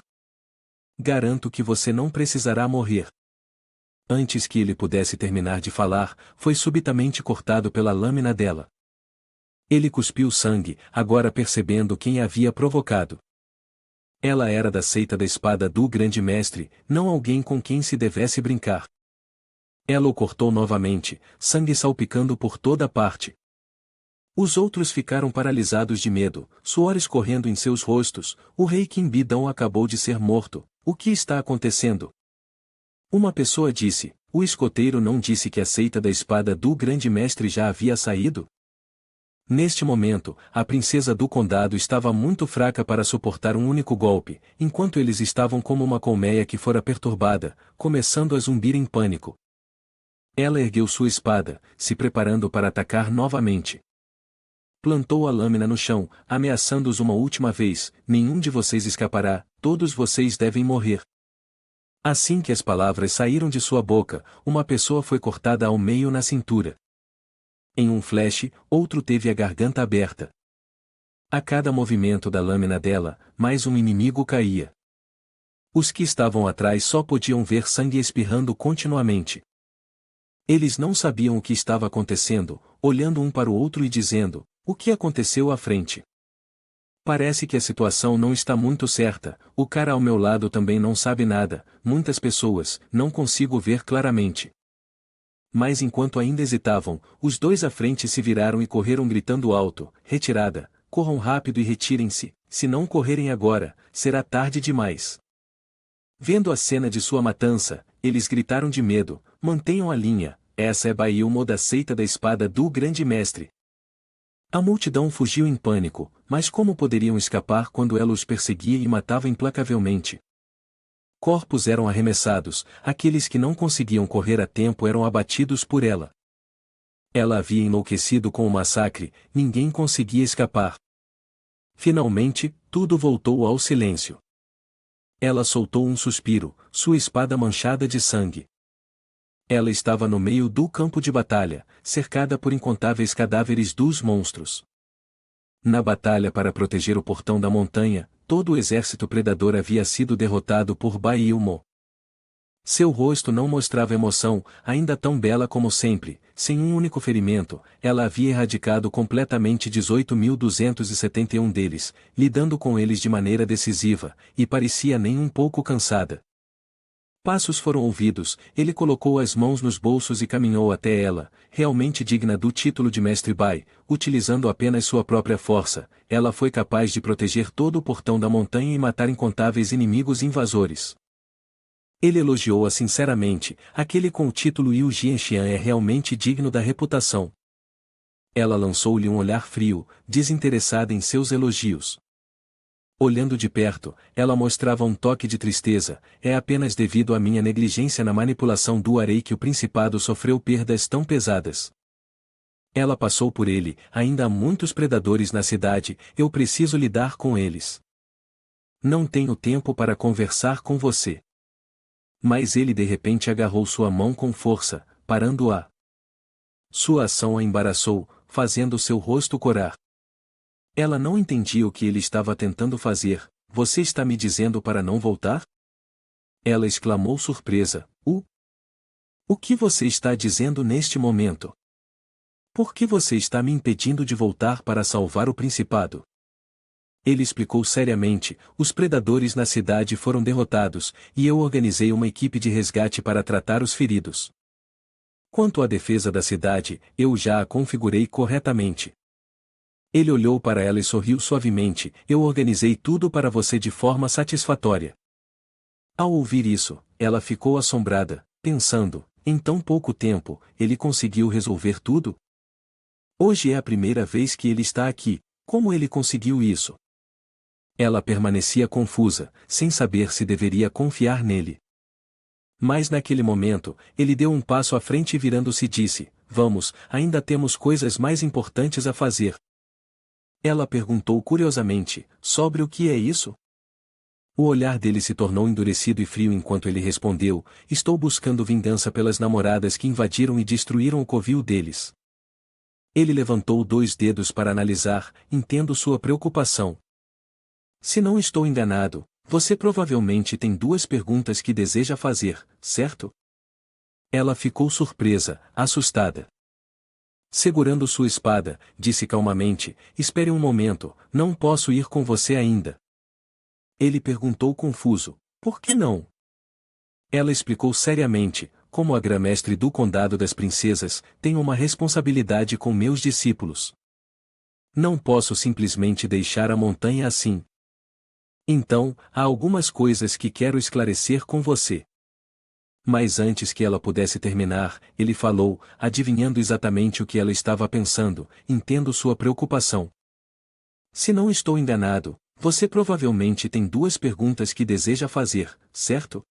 Garanto que você não precisará morrer. Antes que ele pudesse terminar de falar, foi subitamente cortado pela lâmina dela. Ele cuspiu sangue, agora percebendo quem a havia provocado. Ela era da seita da espada do grande mestre, não alguém com quem se devesse brincar. Ela o cortou novamente, sangue salpicando por toda parte. Os outros ficaram paralisados de medo, suor escorrendo em seus rostos, o rei Kimbidão acabou de ser morto, o que está acontecendo? Uma pessoa disse, o escoteiro não disse que a seita da espada do grande mestre já havia saído? Neste momento, a princesa do condado estava muito fraca para suportar um único golpe, enquanto eles estavam como uma colmeia que fora perturbada, começando a zumbir em pânico. Ela ergueu sua espada, se preparando para atacar novamente. Plantou a lâmina no chão, ameaçando-os uma última vez, nenhum de vocês escapará, todos vocês devem morrer. Assim que as palavras saíram de sua boca, uma pessoa foi cortada ao meio na cintura. Em um flash, outro teve a garganta aberta. A cada movimento da lâmina dela, mais um inimigo caía. Os que estavam atrás só podiam ver sangue espirrando continuamente. Eles não sabiam o que estava acontecendo, olhando um para o outro e dizendo, o que aconteceu à frente? Parece que a situação não está muito certa, o cara ao meu lado também não sabe nada, muitas pessoas, não consigo ver claramente. Mas enquanto ainda hesitavam, os dois à frente se viraram e correram gritando alto: retirada, corram rápido e retirem-se, se não correrem agora, será tarde demais. Vendo a cena de sua matança, eles gritaram de medo: mantenham a linha, essa é Baiilmo da seita da espada do grande mestre. A multidão fugiu em pânico, mas como poderiam escapar quando ela os perseguia e matava implacavelmente? Corpos eram arremessados, aqueles que não conseguiam correr a tempo eram abatidos por ela. Ela havia enlouquecido com o massacre, ninguém conseguia escapar. Finalmente, tudo voltou ao silêncio. Ela soltou um suspiro, sua espada manchada de sangue. Ela estava no meio do campo de batalha, cercada por incontáveis cadáveres dos monstros. Na batalha para proteger o portão da montanha, todo o exército predador havia sido derrotado por Baiilmo. Seu rosto não mostrava emoção, ainda tão bela como sempre, sem um único ferimento, ela havia erradicado completamente 18.271 deles, lidando com eles de maneira decisiva, e parecia nem um pouco cansada. Passos foram ouvidos, ele colocou as mãos nos bolsos e caminhou até ela, realmente digna do título de Mestre Bai, utilizando apenas sua própria força, ela foi capaz de proteger todo o portão da montanha e matar incontáveis inimigos invasores. Ele elogiou-a sinceramente, aquele com o título Yu Jianxian é realmente digno da reputação. Ela lançou-lhe um olhar frio, desinteressada em seus elogios. Olhando de perto, ela mostrava um toque de tristeza, é apenas devido à minha negligência na manipulação do Arei que o principado sofreu perdas tão pesadas. Ela passou por ele, ainda há muitos predadores na cidade, eu preciso lidar com eles. Não tenho tempo para conversar com você. Mas ele de repente agarrou sua mão com força, parando-a. Sua ação a embaraçou, fazendo seu rosto corar. Ela não entendia o que ele estava tentando fazer. Você está me dizendo para não voltar? Ela exclamou surpresa. O que você está dizendo neste momento? Por que você está me impedindo de voltar para salvar o principado? Ele explicou seriamente, os predadores na cidade foram derrotados, e eu organizei uma equipe de resgate para tratar os feridos. Quanto à defesa da cidade, eu já a configurei corretamente. Ele olhou para ela e sorriu suavemente, eu organizei tudo para você de forma satisfatória. Ao ouvir isso, ela ficou assombrada, pensando, em tão pouco tempo, ele conseguiu resolver tudo? Hoje é a primeira vez que ele está aqui, como ele conseguiu isso? Ela permanecia confusa, sem saber se deveria confiar nele. Mas naquele momento, ele deu um passo à frente e virando-se disse, vamos, ainda temos coisas mais importantes a fazer. Ela perguntou curiosamente, sobre o que é isso? O olhar dele se tornou endurecido e frio enquanto ele respondeu, estou buscando vingança pelas namoradas que invadiram e destruíram o covil deles. Ele levantou 2 dedos para analisar, entendo sua preocupação. Se não estou enganado, você provavelmente tem 2 perguntas que deseja fazer, certo? Ela ficou surpresa, assustada. Segurando sua espada, disse calmamente, espere um momento, não posso ir com você ainda. Ele perguntou confuso, por que não? Ela explicou seriamente, como a Grã-Mestre do Condado das Princesas, tenho uma responsabilidade com meus discípulos. Não posso simplesmente deixar a montanha assim. Então, há algumas coisas que quero esclarecer com você. Mas antes que ela pudesse terminar, ele falou, adivinhando exatamente o que ela estava pensando, entendo sua preocupação. Se não estou enganado, você provavelmente tem 2 perguntas que deseja fazer, certo?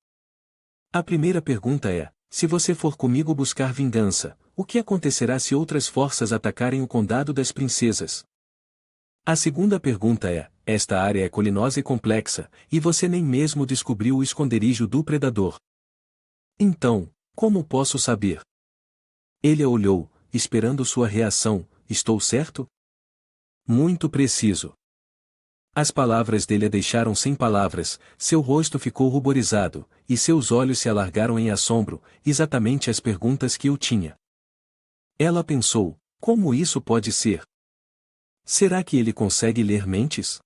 A primeira pergunta é, se você for comigo buscar vingança, o que acontecerá se outras forças atacarem o Condado das Princesas? A segunda pergunta é, esta área é colinosa e complexa, e você nem mesmo descobriu o esconderijo do predador. Então, como posso saber? Ele a olhou, esperando sua reação, estou certo? Muito preciso. As palavras dele a deixaram sem palavras, seu rosto ficou ruborizado, e seus olhos se alargaram em assombro, exatamente as perguntas que eu tinha. Ela pensou, como isso pode ser? Será que ele consegue ler mentes?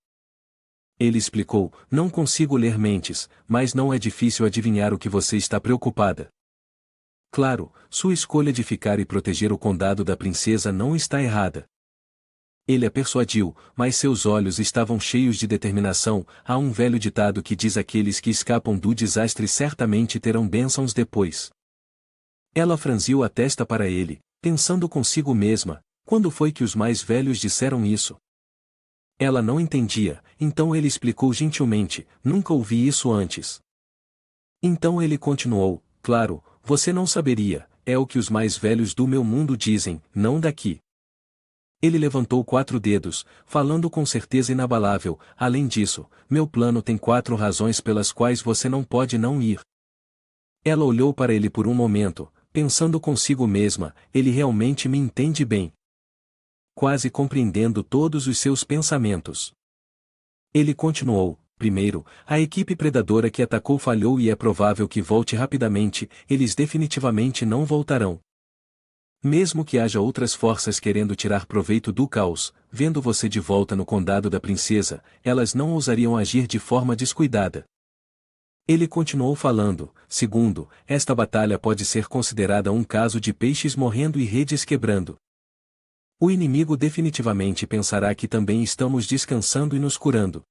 Ele explicou, não consigo ler mentes, mas não é difícil adivinhar o que você está preocupada. Claro, sua escolha de ficar e proteger o condado da princesa não está errada. Ele a persuadiu, mas seus olhos estavam cheios de determinação. Há um velho ditado que diz: aqueles que escapam do desastre certamente terão bênçãos depois. Ela franziu a testa para ele, pensando consigo mesma, quando foi que os mais velhos disseram isso? Ela não entendia, então ele explicou gentilmente, nunca ouvi isso antes. Então ele continuou, claro, você não saberia, é o que os mais velhos do meu mundo dizem, não daqui. Ele levantou 4 dedos, falando com certeza inabalável, além disso, meu plano tem 4 razões pelas quais você não pode não ir. Ela olhou para ele por um momento, pensando consigo mesma, ele realmente me entende bem. Quase compreendendo todos os seus pensamentos. Ele continuou, primeiro, a equipe predadora que atacou falhou e é provável que volte rapidamente, eles definitivamente não voltarão. Mesmo que haja outras forças querendo tirar proveito do caos, vendo você de volta no condado da princesa, elas não ousariam agir de forma descuidada. Ele continuou falando, segundo, esta batalha pode ser considerada um caso de peixes morrendo e redes quebrando. O inimigo definitivamente pensará que também estamos descansando e nos curando.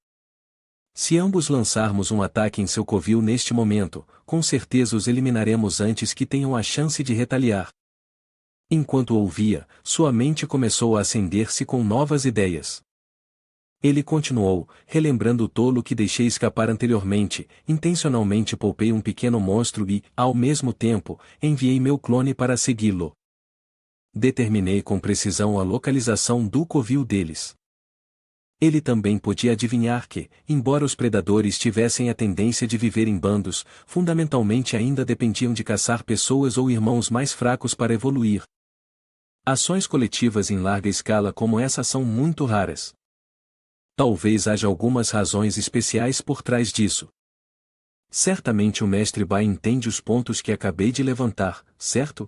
Se ambos lançarmos um ataque em seu covil neste momento, com certeza os eliminaremos antes que tenham a chance de retaliar. Enquanto ouvia, sua mente começou a acender-se com novas ideias. Ele continuou, relembrando o tolo que deixei escapar anteriormente, intencionalmente poupei um pequeno monstro e, ao mesmo tempo, enviei meu clone para segui-lo. Determinei com precisão a localização do covil deles. Ele também podia adivinhar que, embora os predadores tivessem a tendência de viver em bandos, fundamentalmente ainda dependiam de caçar pessoas ou irmãos mais fracos para evoluir. Ações coletivas em larga escala como essa são muito raras. Talvez haja algumas razões especiais por trás disso. Certamente o mestre Bai entende os pontos que acabei de levantar, certo?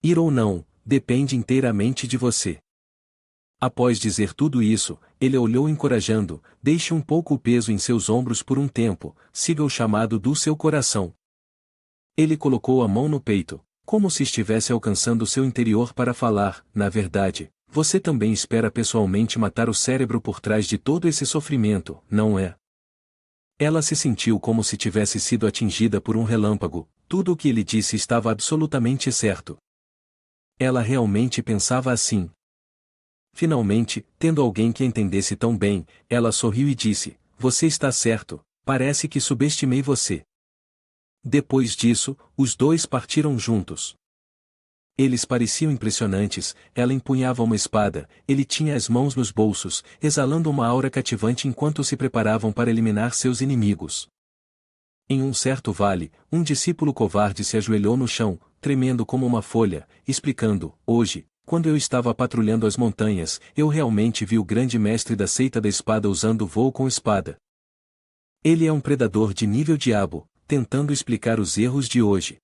Ir ou não, depende inteiramente de você. Após dizer tudo isso, ele a olhou encorajando, deixe um pouco o peso em seus ombros por um tempo, siga o chamado do seu coração. Ele colocou a mão no peito, como se estivesse alcançando seu interior para falar, na verdade, você também espera pessoalmente matar o cérebro por trás de todo esse sofrimento, não é? Ela se sentiu como se tivesse sido atingida por um relâmpago, tudo o que ele disse estava absolutamente certo. Ela realmente pensava assim. Finalmente, tendo alguém que entendesse tão bem, ela sorriu e disse, você está certo, parece que subestimei você. Depois disso, os dois partiram juntos. Eles pareciam impressionantes, ela empunhava uma espada, ele tinha as mãos nos bolsos, exalando uma aura cativante enquanto se preparavam para eliminar seus inimigos. Em um certo vale, um discípulo covarde se ajoelhou no chão, tremendo como uma folha, explicando, hoje, quando eu estava patrulhando as montanhas, eu realmente vi o grande mestre da seita da espada usando voo com espada. Ele é um predador de nível diabo, tentando explicar os erros de hoje.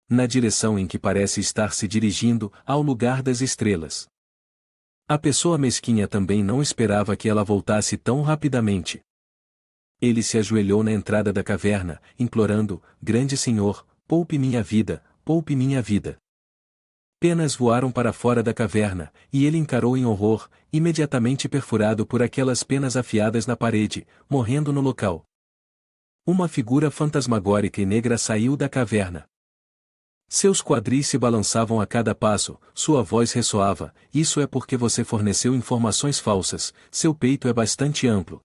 Na direção em que parece estar se dirigindo, ao lugar das estrelas. A pessoa mesquinha também não esperava que ela voltasse tão rapidamente. Ele se ajoelhou na entrada da caverna, implorando, grande senhor, poupe minha vida, poupe minha vida. Penas voaram para fora da caverna, e ele encarou em horror, imediatamente perfurado por aquelas penas afiadas na parede, morrendo no local. Uma figura fantasmagórica e negra saiu da caverna. Seus quadris se balançavam a cada passo, sua voz ressoava, isso é porque você forneceu informações falsas, seu peito é bastante amplo.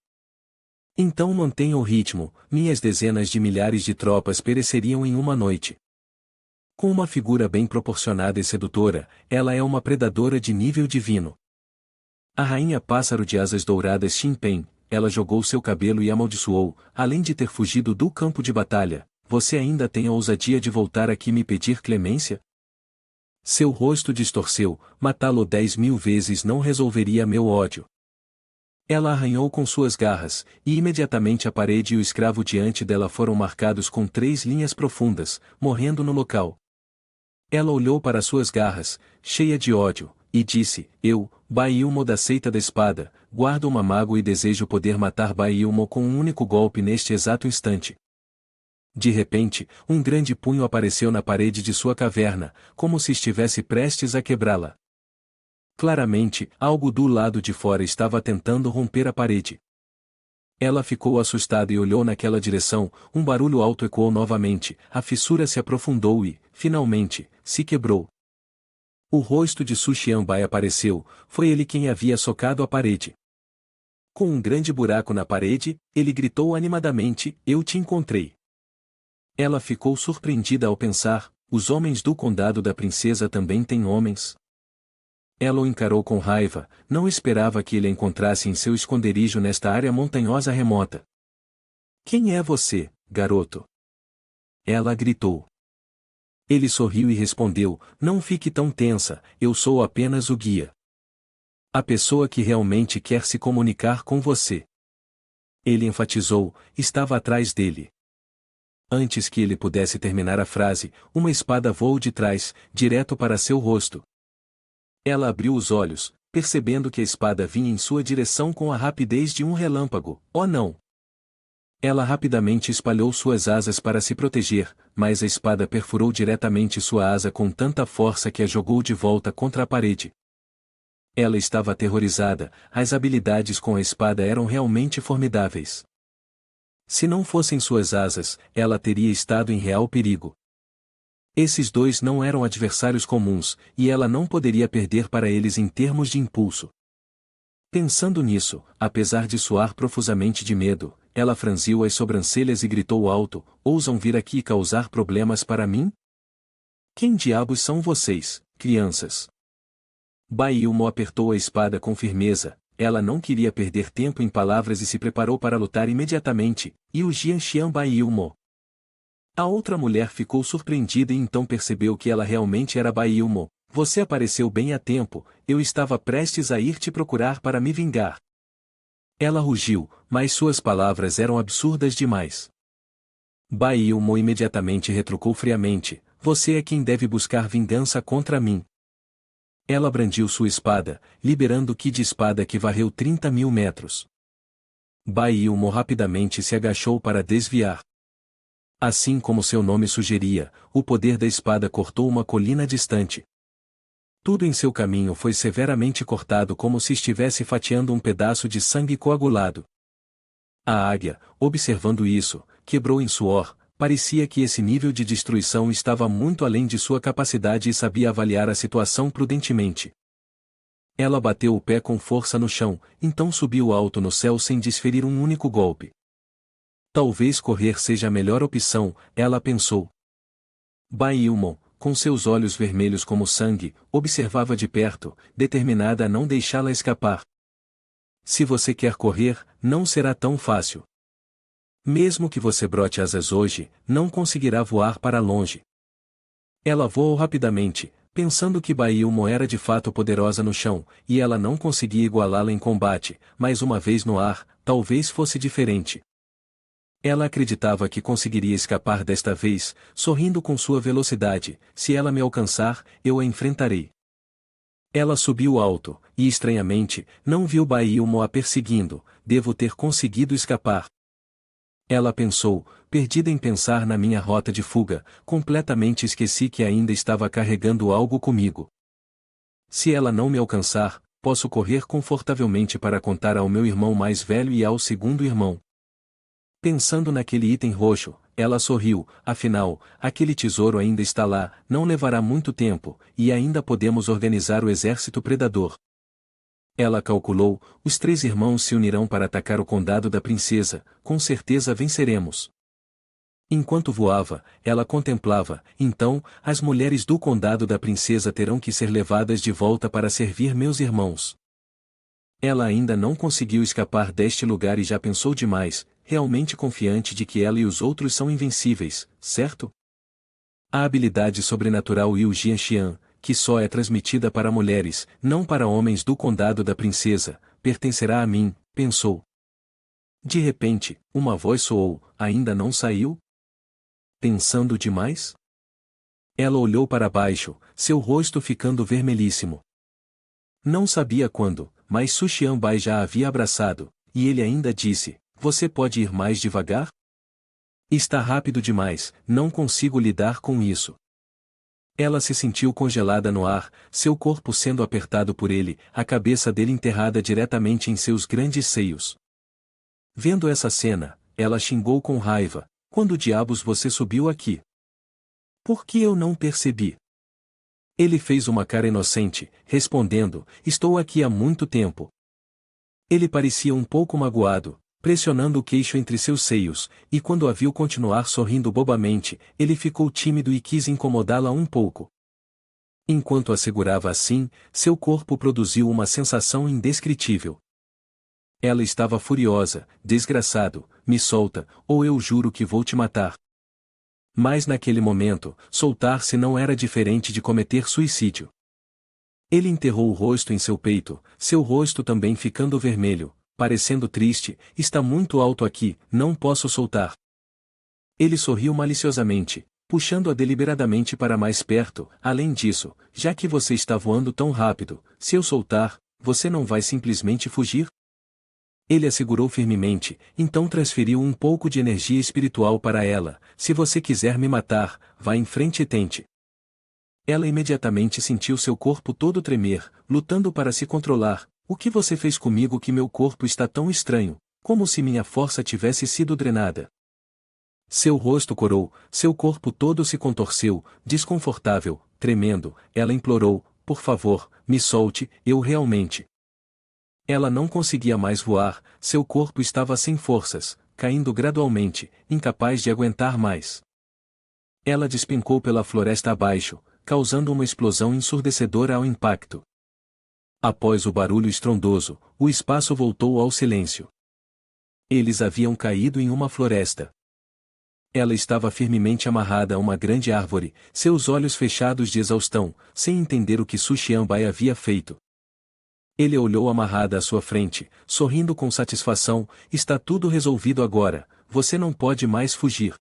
Então mantenha o ritmo, minhas dezenas de milhares de tropas pereceriam em uma noite. Com uma figura bem proporcionada e sedutora, ela é uma predadora de nível divino. A rainha pássaro de asas douradas Shinpen, ela jogou seu cabelo e amaldiçoou, além de ter fugido do campo de batalha, você ainda tem a ousadia de voltar aqui me pedir clemência? Seu rosto distorceu, matá-lo 10.000 vezes não resolveria meu ódio. Ela arranhou com suas garras, e imediatamente a parede e o escravo diante dela foram marcados com 3 linhas profundas, morrendo no local. Ela olhou para suas garras, cheia de ódio, e disse, Baiilmo da seita da espada, guardo uma mágoa e desejo poder matar Baiilmo com um único golpe neste exato instante. De repente, um grande punho apareceu na parede de sua caverna, como se estivesse prestes a quebrá-la. Claramente, algo do lado de fora estava tentando romper a parede. Ela ficou assustada e olhou naquela direção, um barulho alto ecoou novamente, a fissura se aprofundou e, finalmente, se quebrou. O rosto de Su Xianbai apareceu, foi ele quem havia socado a parede. Com um grande buraco na parede, ele gritou animadamente, eu te encontrei. Ela ficou surpreendida ao pensar, os homens do condado da princesa também têm homens? Ela o encarou com raiva, não esperava que ele a encontrasse em seu esconderijo nesta área montanhosa remota. Quem é você, garoto? Ela gritou. Ele sorriu e respondeu, não fique tão tensa, eu sou apenas o guia. A pessoa que realmente quer se comunicar com você. Ele enfatizou, estava atrás dele. Antes que ele pudesse terminar a frase, uma espada voou de trás, direto para seu rosto. Ela abriu os olhos, percebendo que a espada vinha em sua direção com a rapidez de um relâmpago. Oh não! Ela rapidamente espalhou suas asas para se proteger, mas a espada perfurou diretamente sua asa com tanta força que a jogou de volta contra a parede. Ela estava aterrorizada, as habilidades com a espada eram realmente formidáveis. Se não fossem suas asas, ela teria estado em real perigo. Esses dois não eram adversários comuns, e ela não poderia perder para eles em termos de impulso. Pensando nisso, apesar de suar profusamente de medo, ela franziu as sobrancelhas e gritou alto, ousam vir aqui causar problemas para mim? Quem diabos são vocês, crianças? Baiilmo apertou a espada com firmeza, ela não queria perder tempo em palavras e se preparou para lutar imediatamente, e o Jianxian Baiilmo. A outra mulher ficou surpreendida e então percebeu que ela realmente era Baiilmo. Você apareceu bem a tempo, eu estava prestes a ir te procurar para me vingar. Ela rugiu, mas suas palavras eram absurdas demais. Baiilmo imediatamente retrucou friamente, você é quem deve buscar vingança contra mim. Ela brandiu sua espada, liberando o ki de espada que varreu 30.000 metros. Baiilmo rapidamente se agachou para desviar. Assim como seu nome sugeria, o poder da espada cortou uma colina distante. Tudo em seu caminho foi severamente cortado como se estivesse fatiando um pedaço de sangue coagulado. A águia, observando isso, quebrou em suor, parecia que esse nível de destruição estava muito além de sua capacidade e sabia avaliar a situação prudentemente. Ela bateu o pé com força no chão, então subiu alto no céu sem desferir um único golpe. Talvez correr seja a melhor opção, ela pensou. Baiilmo, com seus olhos vermelhos como sangue, observava de perto, determinada a não deixá-la escapar. Se você quer correr, não será tão fácil. Mesmo que você brote asas hoje, não conseguirá voar para longe. Ela voou rapidamente, pensando que Baiilmo era de fato poderosa no chão, e ela não conseguia igualá-la em combate, mas uma vez no ar, talvez fosse diferente. Ela acreditava que conseguiria escapar desta vez, sorrindo com sua velocidade, se ela me alcançar, eu a enfrentarei. Ela subiu alto, e estranhamente, não viu Baiilmo a perseguindo, devo ter conseguido escapar. Ela pensou, perdida em pensar na minha rota de fuga, completamente esqueci que ainda estava carregando algo comigo. Se ela não me alcançar, posso correr confortavelmente para contar ao meu irmão mais velho e ao segundo irmão. Pensando naquele item roxo, ela sorriu, afinal, aquele tesouro ainda está lá, não levará muito tempo, e ainda podemos organizar o exército predador. Ela calculou, os 3 irmãos se unirão para atacar o condado da princesa, com certeza venceremos. Enquanto voava, ela contemplava, então, as mulheres do condado da princesa terão que ser levadas de volta para servir meus irmãos. Ela ainda não conseguiu escapar deste lugar e já pensou demais, realmente confiante de que ela e os outros são invencíveis, certo? A habilidade sobrenatural Yu Jianxian, que só é transmitida para mulheres, não para homens do condado da princesa, pertencerá a mim, pensou. De repente, uma voz soou, ainda não saiu? Pensando demais? Ela olhou para baixo, seu rosto ficando vermelhíssimo. Não sabia quando, mas Su Xianbai já a havia abraçado, e ele ainda disse: "Você pode ir mais devagar? Está rápido demais, não consigo lidar com isso." Ela se sentiu congelada no ar, seu corpo sendo apertado por ele, a cabeça dele enterrada diretamente em seus grandes seios. Vendo essa cena, ela xingou com raiva: "Quando diabos você subiu aqui? Por que eu não percebi?" Ele fez uma cara inocente, respondendo: "Estou aqui há muito tempo." Ele parecia um pouco magoado, pressionando o queixo entre seus seios, e quando a viu continuar sorrindo bobamente, ele ficou tímido e quis incomodá-la um pouco. Enquanto a segurava assim, seu corpo produziu uma sensação indescritível. Ela estava furiosa: "Desgraçado, me solta, ou eu juro que vou te matar." Mas naquele momento, soltar-se não era diferente de cometer suicídio. Ele enterrou o rosto em seu peito, seu rosto também ficando vermelho, parecendo triste: "Está muito alto aqui, não posso soltar." Ele sorriu maliciosamente, puxando-a deliberadamente para mais perto. "Além disso, já que você está voando tão rápido, se eu soltar, você não vai simplesmente fugir?" Ele a segurou firmemente, então transferiu um pouco de energia espiritual para ela: "Se você quiser me matar, vá em frente e tente." Ela imediatamente sentiu seu corpo todo tremer, lutando para se controlar. "O que você fez comigo que meu corpo está tão estranho, como se minha força tivesse sido drenada?" Seu rosto corou, seu corpo todo se contorceu, desconfortável, tremendo. Ela implorou: "Por favor, me solte, eu realmente." Ela não conseguia mais voar, seu corpo estava sem forças, caindo gradualmente, incapaz de aguentar mais. Ela despencou pela floresta abaixo, causando uma explosão ensurdecedora ao impacto. Após o barulho estrondoso, o espaço voltou ao silêncio. Eles haviam caído em uma floresta. Ela estava firmemente amarrada a uma grande árvore, seus olhos fechados de exaustão, sem entender o que Su Xianbai havia feito. Ele olhou amarrada à sua frente, sorrindo com satisfação: "Está tudo resolvido agora, você não pode mais fugir."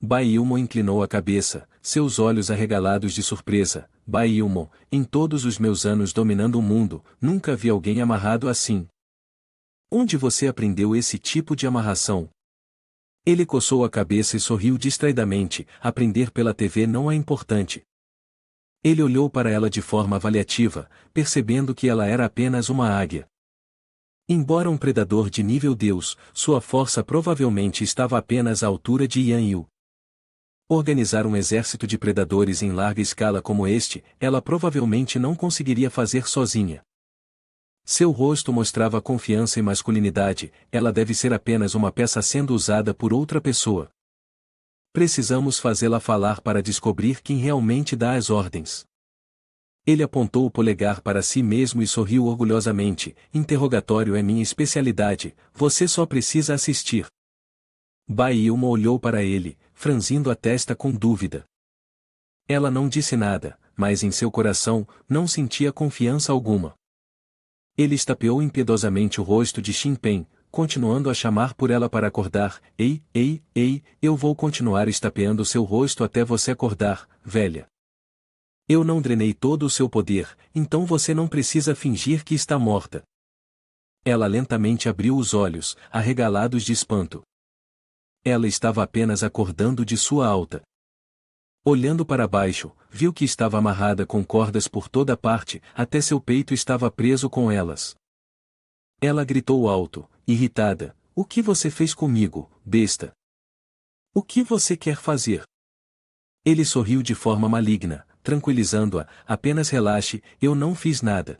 Bai Ilmo inclinou a cabeça, seus olhos arregalados de surpresa. "Bai Ilmo, em todos os meus anos dominando o mundo, nunca vi alguém amarrado assim. Onde você aprendeu esse tipo de amarração?" Ele coçou a cabeça e sorriu distraidamente: "Aprender pela TV não é importante." Ele olhou para ela de forma avaliativa, percebendo que ela era apenas uma águia. Embora um predador de nível Deus, sua força provavelmente estava apenas à altura de Yan Yu. Organizar um exército de predadores em larga escala como este, ela provavelmente não conseguiria fazer sozinha. Seu rosto mostrava confiança e masculinidade: "Ela deve ser apenas uma peça sendo usada por outra pessoa. Precisamos fazê-la falar para descobrir quem realmente dá as ordens." Ele apontou o polegar para si mesmo e sorriu orgulhosamente: "Interrogatório é minha especialidade, você só precisa assistir." Bai Ilmo olhou para ele, franzindo a testa com dúvida. Ela não disse nada, mas em seu coração, não sentia confiança alguma. Ele estapeou impiedosamente o rosto de Xin Pen, continuando a chamar por ela para acordar: "Ei, ei, ei, eu vou continuar estapeando seu rosto até você acordar, velha. Eu não drenei todo o seu poder, então você não precisa fingir que está morta." Ela lentamente abriu os olhos, arregalados de espanto. Ela estava apenas acordando de sua alta. Olhando para baixo, viu que estava amarrada com cordas por toda parte, até seu peito estava preso com elas. Ela gritou alto, irritada: "O que você fez comigo, besta? O que você quer fazer?" Ele sorriu de forma maligna, tranquilizando-a: "Apenas relaxe, eu não fiz nada.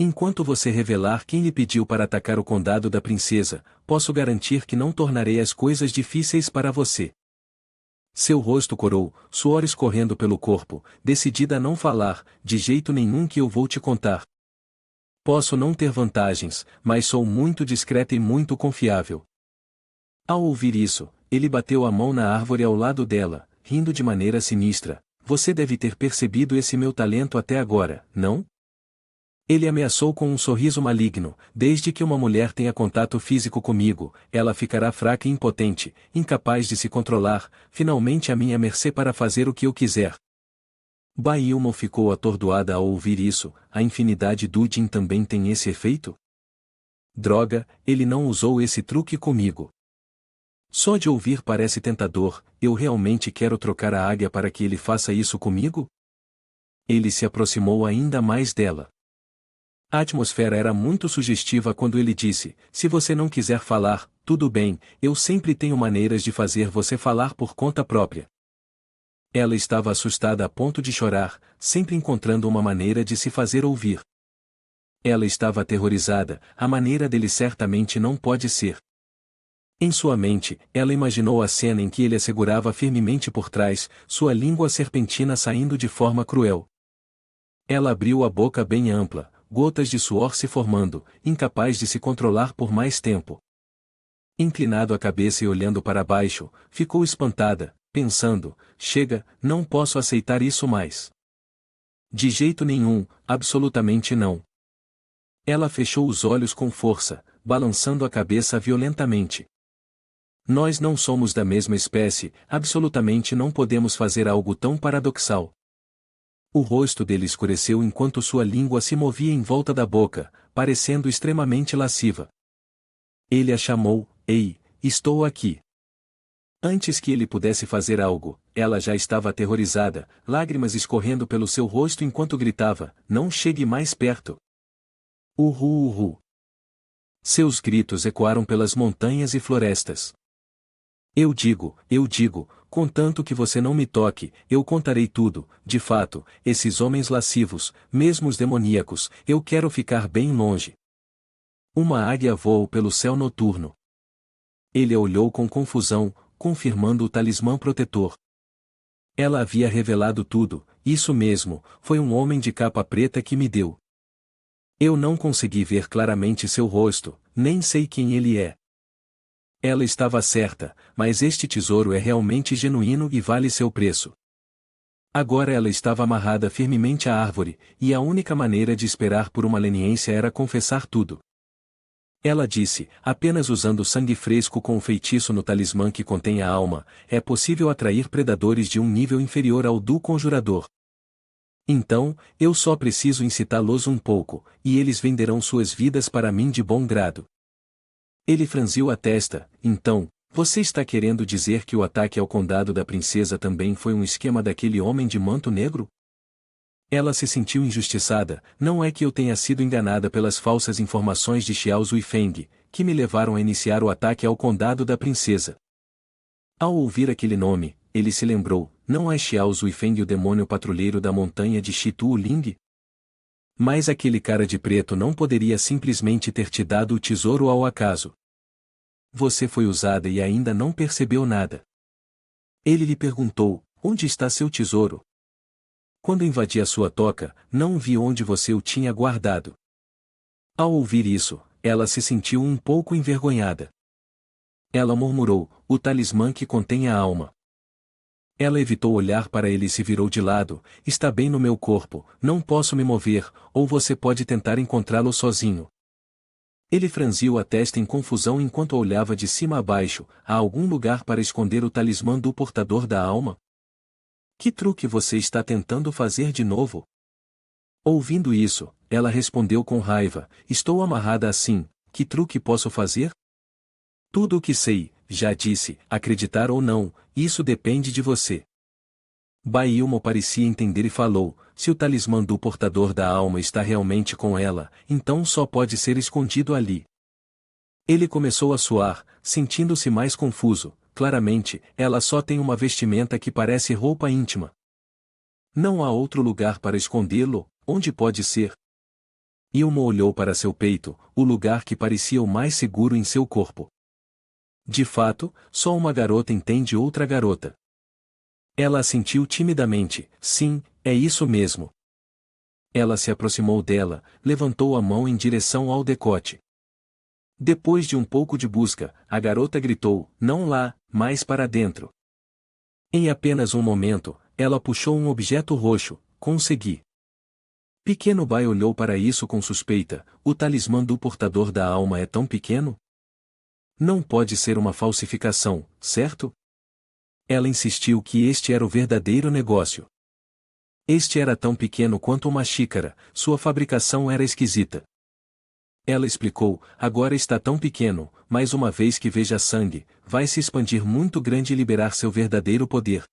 Enquanto você revelar quem lhe pediu para atacar o condado da princesa, posso garantir que não tornarei as coisas difíceis para você." Seu rosto corou, suor escorrendo pelo corpo, decidida a não falar: "De jeito nenhum que eu vou te contar. Posso não ter vantagens, mas sou muito discreta e muito confiável." Ao ouvir isso, ele bateu a mão na árvore ao lado dela, rindo de maneira sinistra: "Você deve ter percebido esse meu talento até agora, não?" Ele ameaçou com um sorriso maligno: "Desde que uma mulher tenha contato físico comigo, ela ficará fraca e impotente, incapaz de se controlar, finalmente à minha mercê para fazer o que eu quiser." Bailmo ficou atordoada ao ouvir isso. A infinidade Dujin também tem esse efeito? Droga, ele não usou esse truque comigo. Só de ouvir parece tentador. Eu realmente quero trocar a águia para que ele faça isso comigo? Ele se aproximou ainda mais dela. A atmosfera era muito sugestiva quando ele disse: se você não quiser falar, tudo bem, eu sempre tenho maneiras de fazer você falar por conta própria. Ela estava assustada a ponto de chorar, sempre encontrando uma maneira de se fazer ouvir. Ela estava aterrorizada. A maneira dele certamente não pode ser. Em sua mente, ela imaginou a cena em que ele a segurava firmemente por trás, sua língua serpentina saindo de forma cruel. Ela abriu a boca bem ampla, gotas de suor se formando, incapaz de se controlar por mais tempo. Inclinado a cabeça e olhando para baixo, ficou espantada, pensando: chega, não posso aceitar isso mais. De jeito nenhum, absolutamente não. Ela fechou os olhos com força, balançando a cabeça violentamente. Nós não somos da mesma espécie, absolutamente não podemos fazer algo tão paradoxal. O rosto dele escureceu enquanto sua língua se movia em volta da boca, parecendo extremamente lasciva. Ele a chamou: ei, estou aqui. Antes que ele pudesse fazer algo, ela já estava aterrorizada, lágrimas escorrendo pelo seu rosto enquanto gritava: não chegue mais perto. Uhu uhu. Seus gritos ecoaram pelas montanhas e florestas. Eu digo, contanto que você não me toque, eu contarei tudo. De fato, esses homens lascivos, mesmo os demoníacos, eu quero ficar bem longe. Uma águia voou pelo céu noturno. Ele a olhou com confusão, confirmando o talismã protetor. Ela havia revelado tudo. Isso mesmo, foi um homem de capa preta que me deu. Eu não consegui ver claramente seu rosto, nem sei quem ele é. Ela estava certa, mas este tesouro é realmente genuíno e vale seu preço. Agora ela estava amarrada firmemente à árvore, e a única maneira de esperar por uma leniência era confessar tudo. Ela disse: apenas usando sangue fresco com o feitiço no talismã que contém a alma, é possível atrair predadores de um nível inferior ao do conjurador. Então, eu só preciso incitá-los um pouco, e eles venderão suas vidas para mim de bom grado. Ele franziu a testa. Então, você está querendo dizer que o ataque ao condado da princesa também foi um esquema daquele homem de manto negro? Ela se sentiu injustiçada. Não é que eu tenha sido enganada pelas falsas informações de Xiao Zuifeng, que me levaram a iniciar o ataque ao condado da princesa. Ao ouvir aquele nome, ele se lembrou: não é Xiao Zuifeng o demônio patrulheiro da montanha de Shitu Ling? Mas aquele cara de preto não poderia simplesmente ter te dado o tesouro ao acaso. Você foi usada e ainda não percebeu nada. Ele lhe perguntou: onde está seu tesouro? Quando invadi a sua toca, não vi onde você o tinha guardado. Ao ouvir isso, ela se sentiu um pouco envergonhada. Ela murmurou: o talismã que contém a alma. Ela evitou olhar para ele e se virou de lado: está bem no meu corpo, não posso me mover, ou você pode tentar encontrá-lo sozinho. Ele franziu a testa em confusão enquanto olhava de cima a baixo. Há algum lugar para esconder o talismã do portador da alma? Que truque você está tentando fazer de novo? Ouvindo isso, ela respondeu com raiva: estou amarrada assim, que truque posso fazer? Tudo o que sei, já disse, acreditar ou não, isso depende de você. Bailmo parecia entender e falou: se o talismã do portador da alma está realmente com ela, então só pode ser escondido ali. Ele começou a suar, sentindo-se mais confuso. Claramente, ela só tem uma vestimenta que parece roupa íntima. Não há outro lugar para escondê-lo. Onde pode ser? Ilmo olhou para seu peito, o lugar que parecia o mais seguro em seu corpo. De fato, só uma garota entende outra garota. Ela assentiu timidamente: sim, é isso mesmo. Ela se aproximou dela, levantou a mão em direção ao decote. Depois de um pouco de busca, a garota gritou: não lá, mas para dentro. Em apenas um momento, ela puxou um objeto roxo. Consegui. Pequeno Bai olhou para isso com suspeita: o talismã do portador da alma é tão pequeno? Não pode ser uma falsificação, certo? Ela insistiu que este era o verdadeiro negócio. Este era tão pequeno quanto uma xícara, sua fabricação era esquisita. Ela explicou, agora está tão pequeno, mas uma vez que veja sangue, vai se expandir muito grande e liberar seu verdadeiro poder.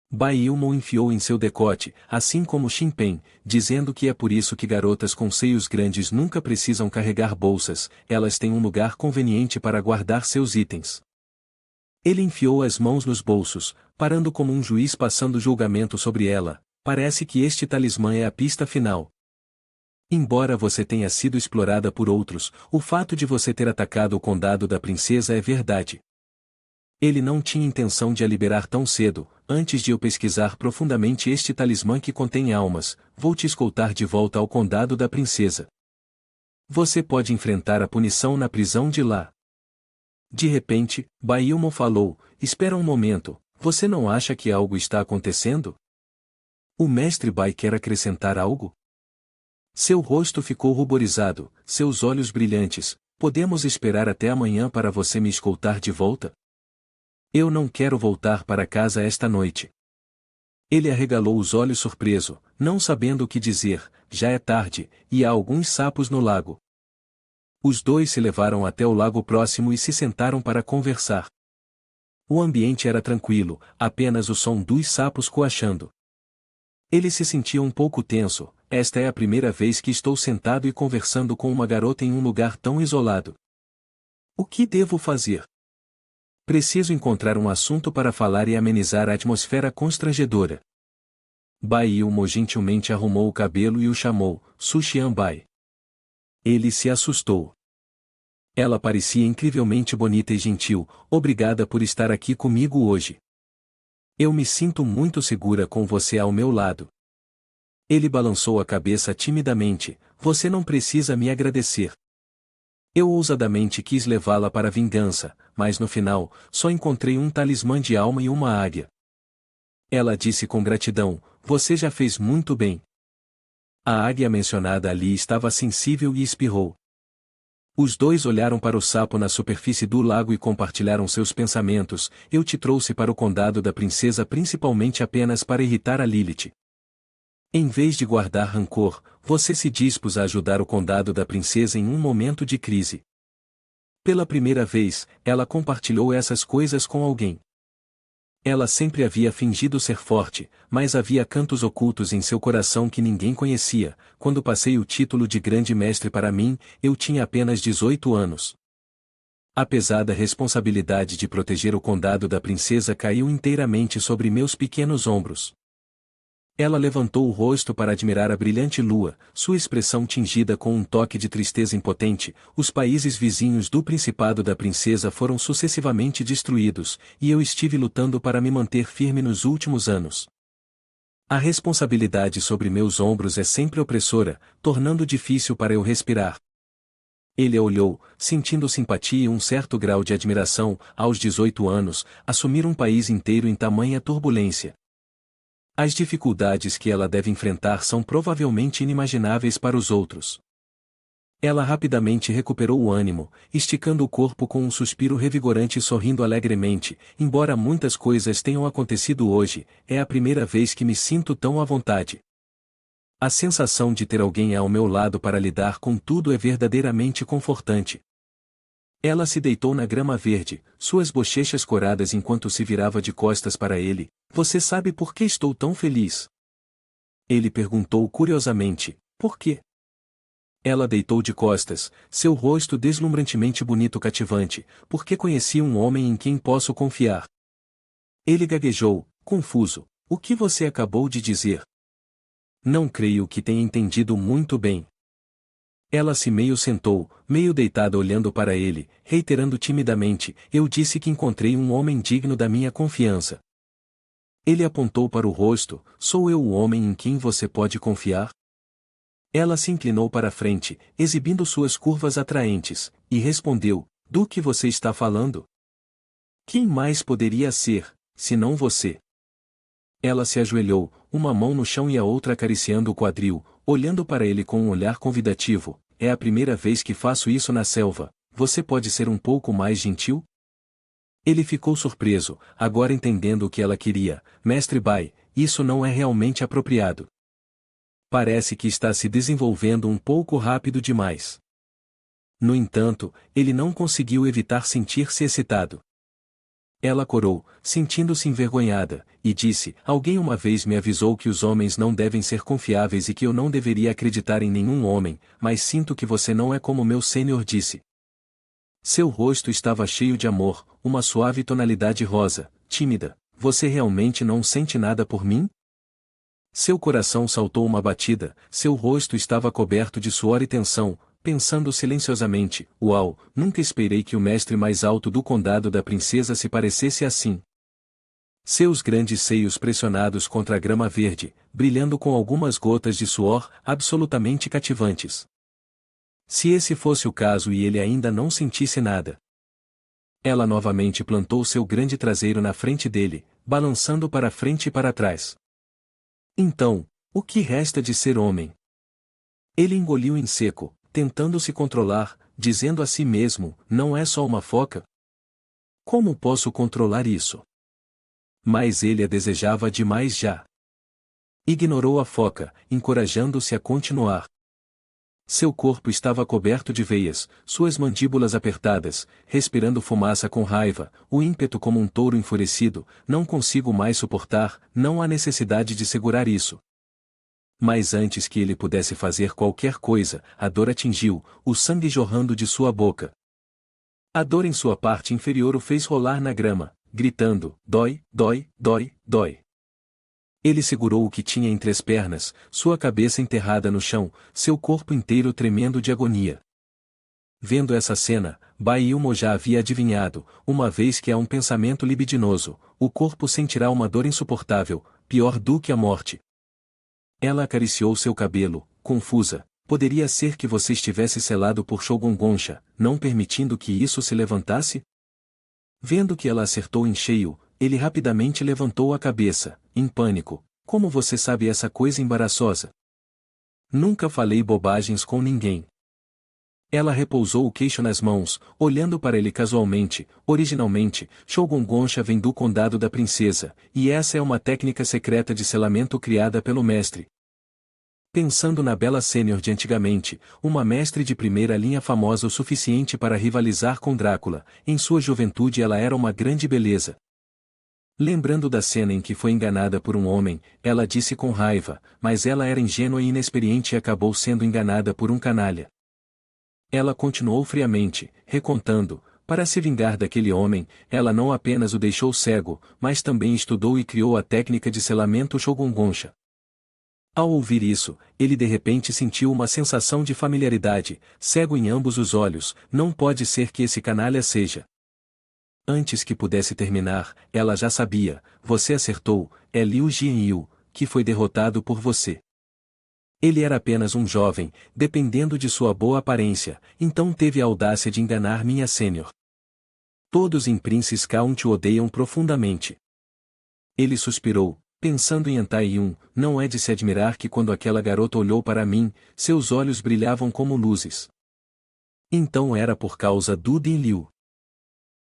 Bai Ilmo enfiou em seu decote, assim como Shinpen, dizendo que é por isso que garotas com seios grandes nunca precisam carregar bolsas, elas têm um lugar conveniente para guardar seus itens. Ele enfiou as mãos nos bolsos, parando como um juiz passando julgamento sobre ela. Parece que este talismã é a pista final. Embora você tenha sido explorada por outros, o fato de você ter atacado o condado da princesa é verdade. Ele não tinha intenção de a liberar tão cedo. Antes de eu pesquisar profundamente este talismã que contém almas, vou te escoltar de volta ao condado da princesa. Você pode enfrentar a punição na prisão de lá. De repente, Bai Ilmo falou, espera um momento, você não acha que algo está acontecendo? O mestre Bai quer acrescentar algo? Seu rosto ficou ruborizado, seus olhos brilhantes. Podemos esperar até amanhã para você me escoltar de volta? Eu não quero voltar para casa esta noite. Ele arregalou os olhos surpreso, não sabendo o que dizer. Já é tarde, e há alguns sapos no lago. Os dois se levaram até o lago próximo e se sentaram para conversar. O ambiente era tranquilo, apenas o som dos sapos coachando. Ele se sentia um pouco tenso. Esta é a primeira vez que estou sentado e conversando com uma garota em um lugar tão isolado. O que devo fazer? Preciso encontrar um assunto para falar e amenizar a atmosfera constrangedora. Bai Ilmo gentilmente arrumou o cabelo e o chamou, Suxian Bai. Ele se assustou. Ela parecia incrivelmente bonita e gentil. Obrigada por estar aqui comigo hoje. Eu me sinto muito segura com você ao meu lado. Ele balançou a cabeça timidamente. Você não precisa me agradecer. Eu ousadamente quis levá-la para a vingança, mas no final, só encontrei um talismã de alma e uma águia. Ela disse com gratidão, você já fez muito bem. A águia mencionada ali estava sensível e espirrou. Os dois olharam para o sapo na superfície do lago e compartilharam seus pensamentos. Eu te trouxe para o condado da princesa principalmente apenas para irritar a Lilith. Em vez de guardar rancor, você se dispôs a ajudar o condado da princesa em um momento de crise. Pela primeira vez, ela compartilhou essas coisas com alguém. Ela sempre havia fingido ser forte, mas havia cantos ocultos em seu coração que ninguém conhecia. Quando passei o título de grande mestre para mim, eu tinha apenas 18 anos. A pesada responsabilidade de proteger o condado da princesa caiu inteiramente sobre meus pequenos ombros. Ela levantou o rosto para admirar a brilhante lua, sua expressão tingida com um toque de tristeza impotente. Os países vizinhos do Principado da Princesa foram sucessivamente destruídos, e eu estive lutando para me manter firme nos últimos anos. A responsabilidade sobre meus ombros é sempre opressora, tornando difícil para eu respirar. Ele a olhou, sentindo simpatia e um certo grau de admiração. Aos 18 anos, assumir um país inteiro em tamanha turbulência. As dificuldades que ela deve enfrentar são provavelmente inimagináveis para os outros. Ela rapidamente recuperou o ânimo, esticando o corpo com um suspiro revigorante e sorrindo alegremente. Embora muitas coisas tenham acontecido hoje, é a primeira vez que me sinto tão à vontade. A sensação de ter alguém ao meu lado para lidar com tudo é verdadeiramente confortante. Ela se deitou na grama verde, suas bochechas coradas enquanto se virava de costas para ele. Você sabe por que estou tão feliz? Ele perguntou curiosamente, por quê? Ela deitou de costas, seu rosto deslumbrantemente bonito cativante, porque conheci um homem em quem posso confiar. Ele gaguejou, confuso, o que você acabou de dizer? Não creio que tenha entendido muito bem. Ela se meio sentou, meio deitada olhando para ele, reiterando timidamente, eu disse que encontrei um homem digno da minha confiança. Ele apontou para o rosto, sou eu o homem em quem você pode confiar? Ela se inclinou para a frente, exibindo suas curvas atraentes, e respondeu, do que você está falando? Quem mais poderia ser, senão você? Ela se ajoelhou, uma mão no chão e a outra acariciando o quadril, olhando para ele com um olhar convidativo. É a primeira vez que faço isso na selva, você pode ser um pouco mais gentil? Ele ficou surpreso, agora entendendo o que ela queria. Mestre Bai, isso não é realmente apropriado. Parece que está se desenvolvendo um pouco rápido demais. No entanto, ele não conseguiu evitar sentir-se excitado. Ela corou, sentindo-se envergonhada, e disse: alguém uma vez me avisou que os homens não devem ser confiáveis e que eu não deveria acreditar em nenhum homem, mas sinto que você não é como meu sênior disse. Seu rosto estava cheio de amor, uma suave tonalidade rosa, tímida. Você realmente não sente nada por mim? Seu coração saltou uma batida, seu rosto estava coberto de suor e tensão, pensando silenciosamente: uau, nunca esperei que o mestre mais alto do condado da princesa se parecesse assim. Seus grandes seios pressionados contra a grama verde, brilhando com algumas gotas de suor, absolutamente cativantes. Se esse fosse o caso e ele ainda não sentisse nada. Ela novamente plantou seu grande traseiro na frente dele, balançando para frente e para trás. Então, o que resta de ser homem? Ele engoliu em seco, tentando se controlar, dizendo a si mesmo: não é só uma foca? Como posso controlar isso? Mas ele a desejava demais já. Ignorou a foca, encorajando-se a continuar. Seu corpo estava coberto de veias, suas mandíbulas apertadas, respirando fumaça com raiva, o ímpeto como um touro enfurecido: não consigo mais suportar, não há necessidade de segurar isso. Mas antes que ele pudesse fazer qualquer coisa, a dor atingiu, o sangue jorrando de sua boca. A dor em sua parte inferior o fez rolar na grama, gritando: dói, dói, dói, dói. Ele segurou o que tinha entre as pernas, sua cabeça enterrada no chão, seu corpo inteiro tremendo de agonia. Vendo essa cena, Baiumo já havia adivinhado: uma vez que há um pensamento libidinoso, o corpo sentirá uma dor insuportável, pior do que a morte. Ela acariciou seu cabelo, confusa: poderia ser que você estivesse selado por Shogun Gonsha, não permitindo que isso se levantasse? Vendo que ela acertou em cheio, ele rapidamente levantou a cabeça, em pânico: como você sabe essa coisa embaraçosa? Nunca falei bobagens com ninguém. Ela repousou o queixo nas mãos, olhando para ele casualmente: originalmente, Shogun Gonsha vem do condado da princesa, e essa é uma técnica secreta de selamento criada pelo mestre. Pensando na bela sênior de antigamente, uma mestre de primeira linha famosa o suficiente para rivalizar com Drácula, em sua juventude ela era uma grande beleza. Lembrando da cena em que foi enganada por um homem, ela disse com raiva: mas ela era ingênua e inexperiente e acabou sendo enganada por um canalha. Ela continuou friamente, recontando: para se vingar daquele homem, ela não apenas o deixou cego, mas também estudou e criou a técnica de selamento Shogun Gonsha. Ao ouvir isso, ele de repente sentiu uma sensação de familiaridade: cego em ambos os olhos, não pode ser que esse canalha seja. Antes que pudesse terminar, ela já sabia: você acertou, é Liu Jianyu, que foi derrotado por você. Ele era apenas um jovem, dependendo de sua boa aparência, então teve a audácia de enganar minha sênior. Todos em Princess County o odeiam profundamente. Ele suspirou, pensando em Antaiun: não é de se admirar que quando aquela garota olhou para mim, seus olhos brilhavam como luzes. Então era por causa do Din Liu.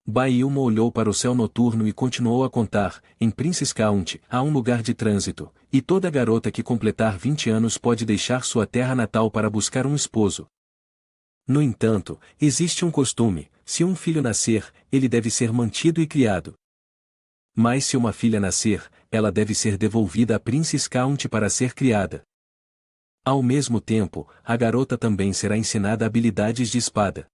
Baiumo olhou para o céu noturno e continuou a contar: em Princess County há um lugar de trânsito, e toda garota que completar 20 anos pode deixar sua terra natal para buscar um esposo. No entanto, existe um costume: se um filho nascer, ele deve ser mantido e criado. Mas se uma filha nascer, ela deve ser devolvida a Princess County para ser criada. Ao mesmo tempo, a garota também será ensinada habilidades de espada.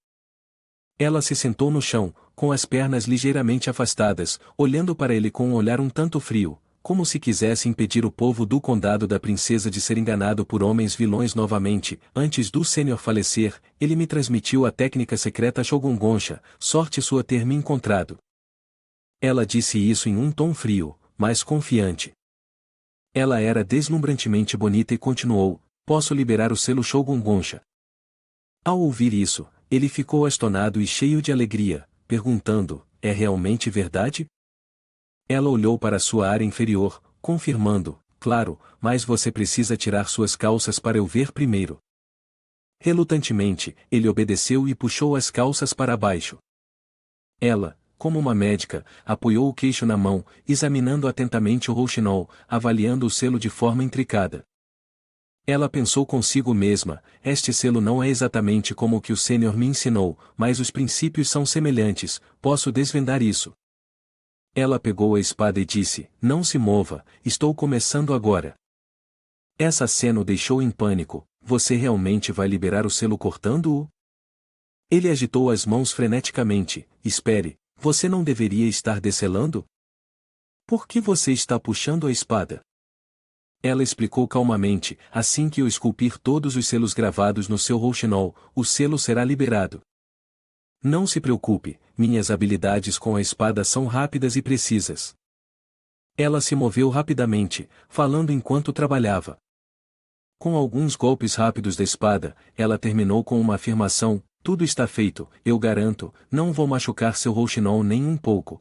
Ela se sentou no chão, com as pernas ligeiramente afastadas, olhando para ele com um olhar um tanto frio, como se quisesse impedir o povo do condado da princesa de ser enganado por homens vilões novamente. Antes do sênior falecer, ele me transmitiu a técnica secreta Shogun Gonsha, sorte sua ter me encontrado. Ela disse isso em um tom frio, mas confiante. Ela era deslumbrantemente bonita e continuou: posso liberar o selo Shogun Gonsha. Ao ouvir isso, ele ficou astonado e cheio de alegria, perguntando: é realmente verdade? Ela olhou para sua área inferior, confirmando: claro, mas você precisa tirar suas calças para eu ver primeiro. Relutantemente, ele obedeceu e puxou as calças para baixo. Ela, como uma médica, apoiou o queixo na mão, examinando atentamente o rouxinol, avaliando o selo de forma intricada. Ela pensou consigo mesma, este selo não é exatamente como o que o sênior me ensinou, mas os princípios são semelhantes, posso desvendar isso. Ela pegou a espada e disse, não se mova, estou começando agora. Essa cena o deixou em pânico, você realmente vai liberar o selo cortando-o? Ele agitou as mãos freneticamente, espere, você não deveria estar desselando? Por que você está puxando a espada? Ela explicou calmamente, assim que eu esculpir todos os selos gravados no seu rouxinol, o selo será liberado. Não se preocupe, minhas habilidades com a espada são rápidas e precisas. Ela se moveu rapidamente, falando enquanto trabalhava. Com alguns golpes rápidos da espada, ela terminou com uma afirmação, tudo está feito, eu garanto, não vou machucar seu rouxinol nem um pouco.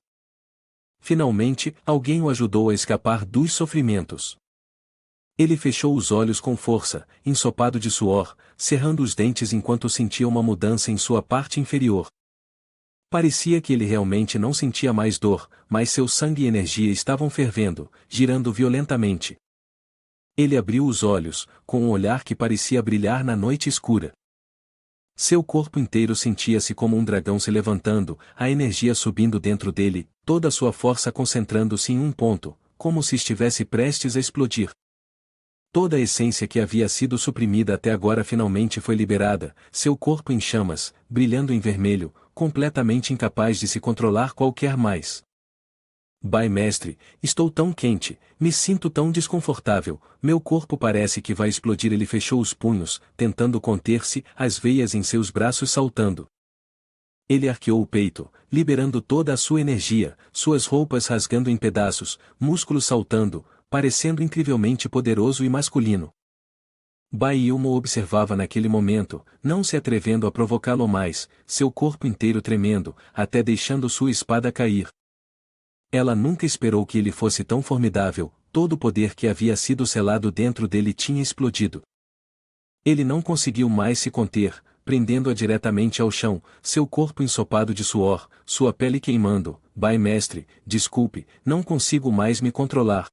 Finalmente, alguém o ajudou a escapar dos sofrimentos. Ele fechou os olhos com força, ensopado de suor, cerrando os dentes enquanto sentia uma mudança em sua parte inferior. Parecia que ele realmente não sentia mais dor, mas seu sangue e energia estavam fervendo, girando violentamente. Ele abriu os olhos, com um olhar que parecia brilhar na noite escura. Seu corpo inteiro sentia-se como um dragão se levantando, a energia subindo dentro dele, toda a sua força concentrando-se em um ponto, como se estivesse prestes a explodir. Toda a essência que havia sido suprimida até agora finalmente foi liberada, seu corpo em chamas, brilhando em vermelho, completamente incapaz de se controlar qualquer mais. Bai mestre, estou tão quente, me sinto tão desconfortável, meu corpo parece que vai explodir. Ele fechou os punhos, tentando conter-se, as veias em seus braços saltando. Ele arqueou o peito, liberando toda a sua energia, suas roupas rasgando em pedaços, músculos saltando, parecendo incrivelmente poderoso e masculino. Bai Ilmo observava naquele momento, não se atrevendo a provocá-lo mais, seu corpo inteiro tremendo, até deixando sua espada cair. Ela nunca esperou que ele fosse tão formidável, todo o poder que havia sido selado dentro dele tinha explodido. Ele não conseguiu mais se conter, prendendo-a diretamente ao chão, seu corpo ensopado de suor, sua pele queimando. Bai mestre, desculpe, não consigo mais me controlar.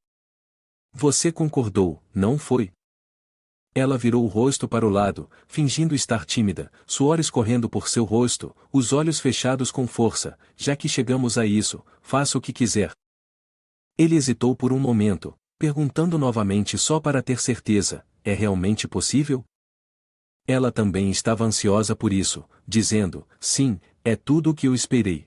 Você concordou, não foi? Ela virou o rosto para o lado, fingindo estar tímida, suor escorrendo por seu rosto, os olhos fechados com força, já que chegamos a isso, faça o que quiser. Ele hesitou por um momento, perguntando novamente só para ter certeza, é realmente possível? Ela também estava ansiosa por isso, dizendo, sim, é tudo o que eu esperei.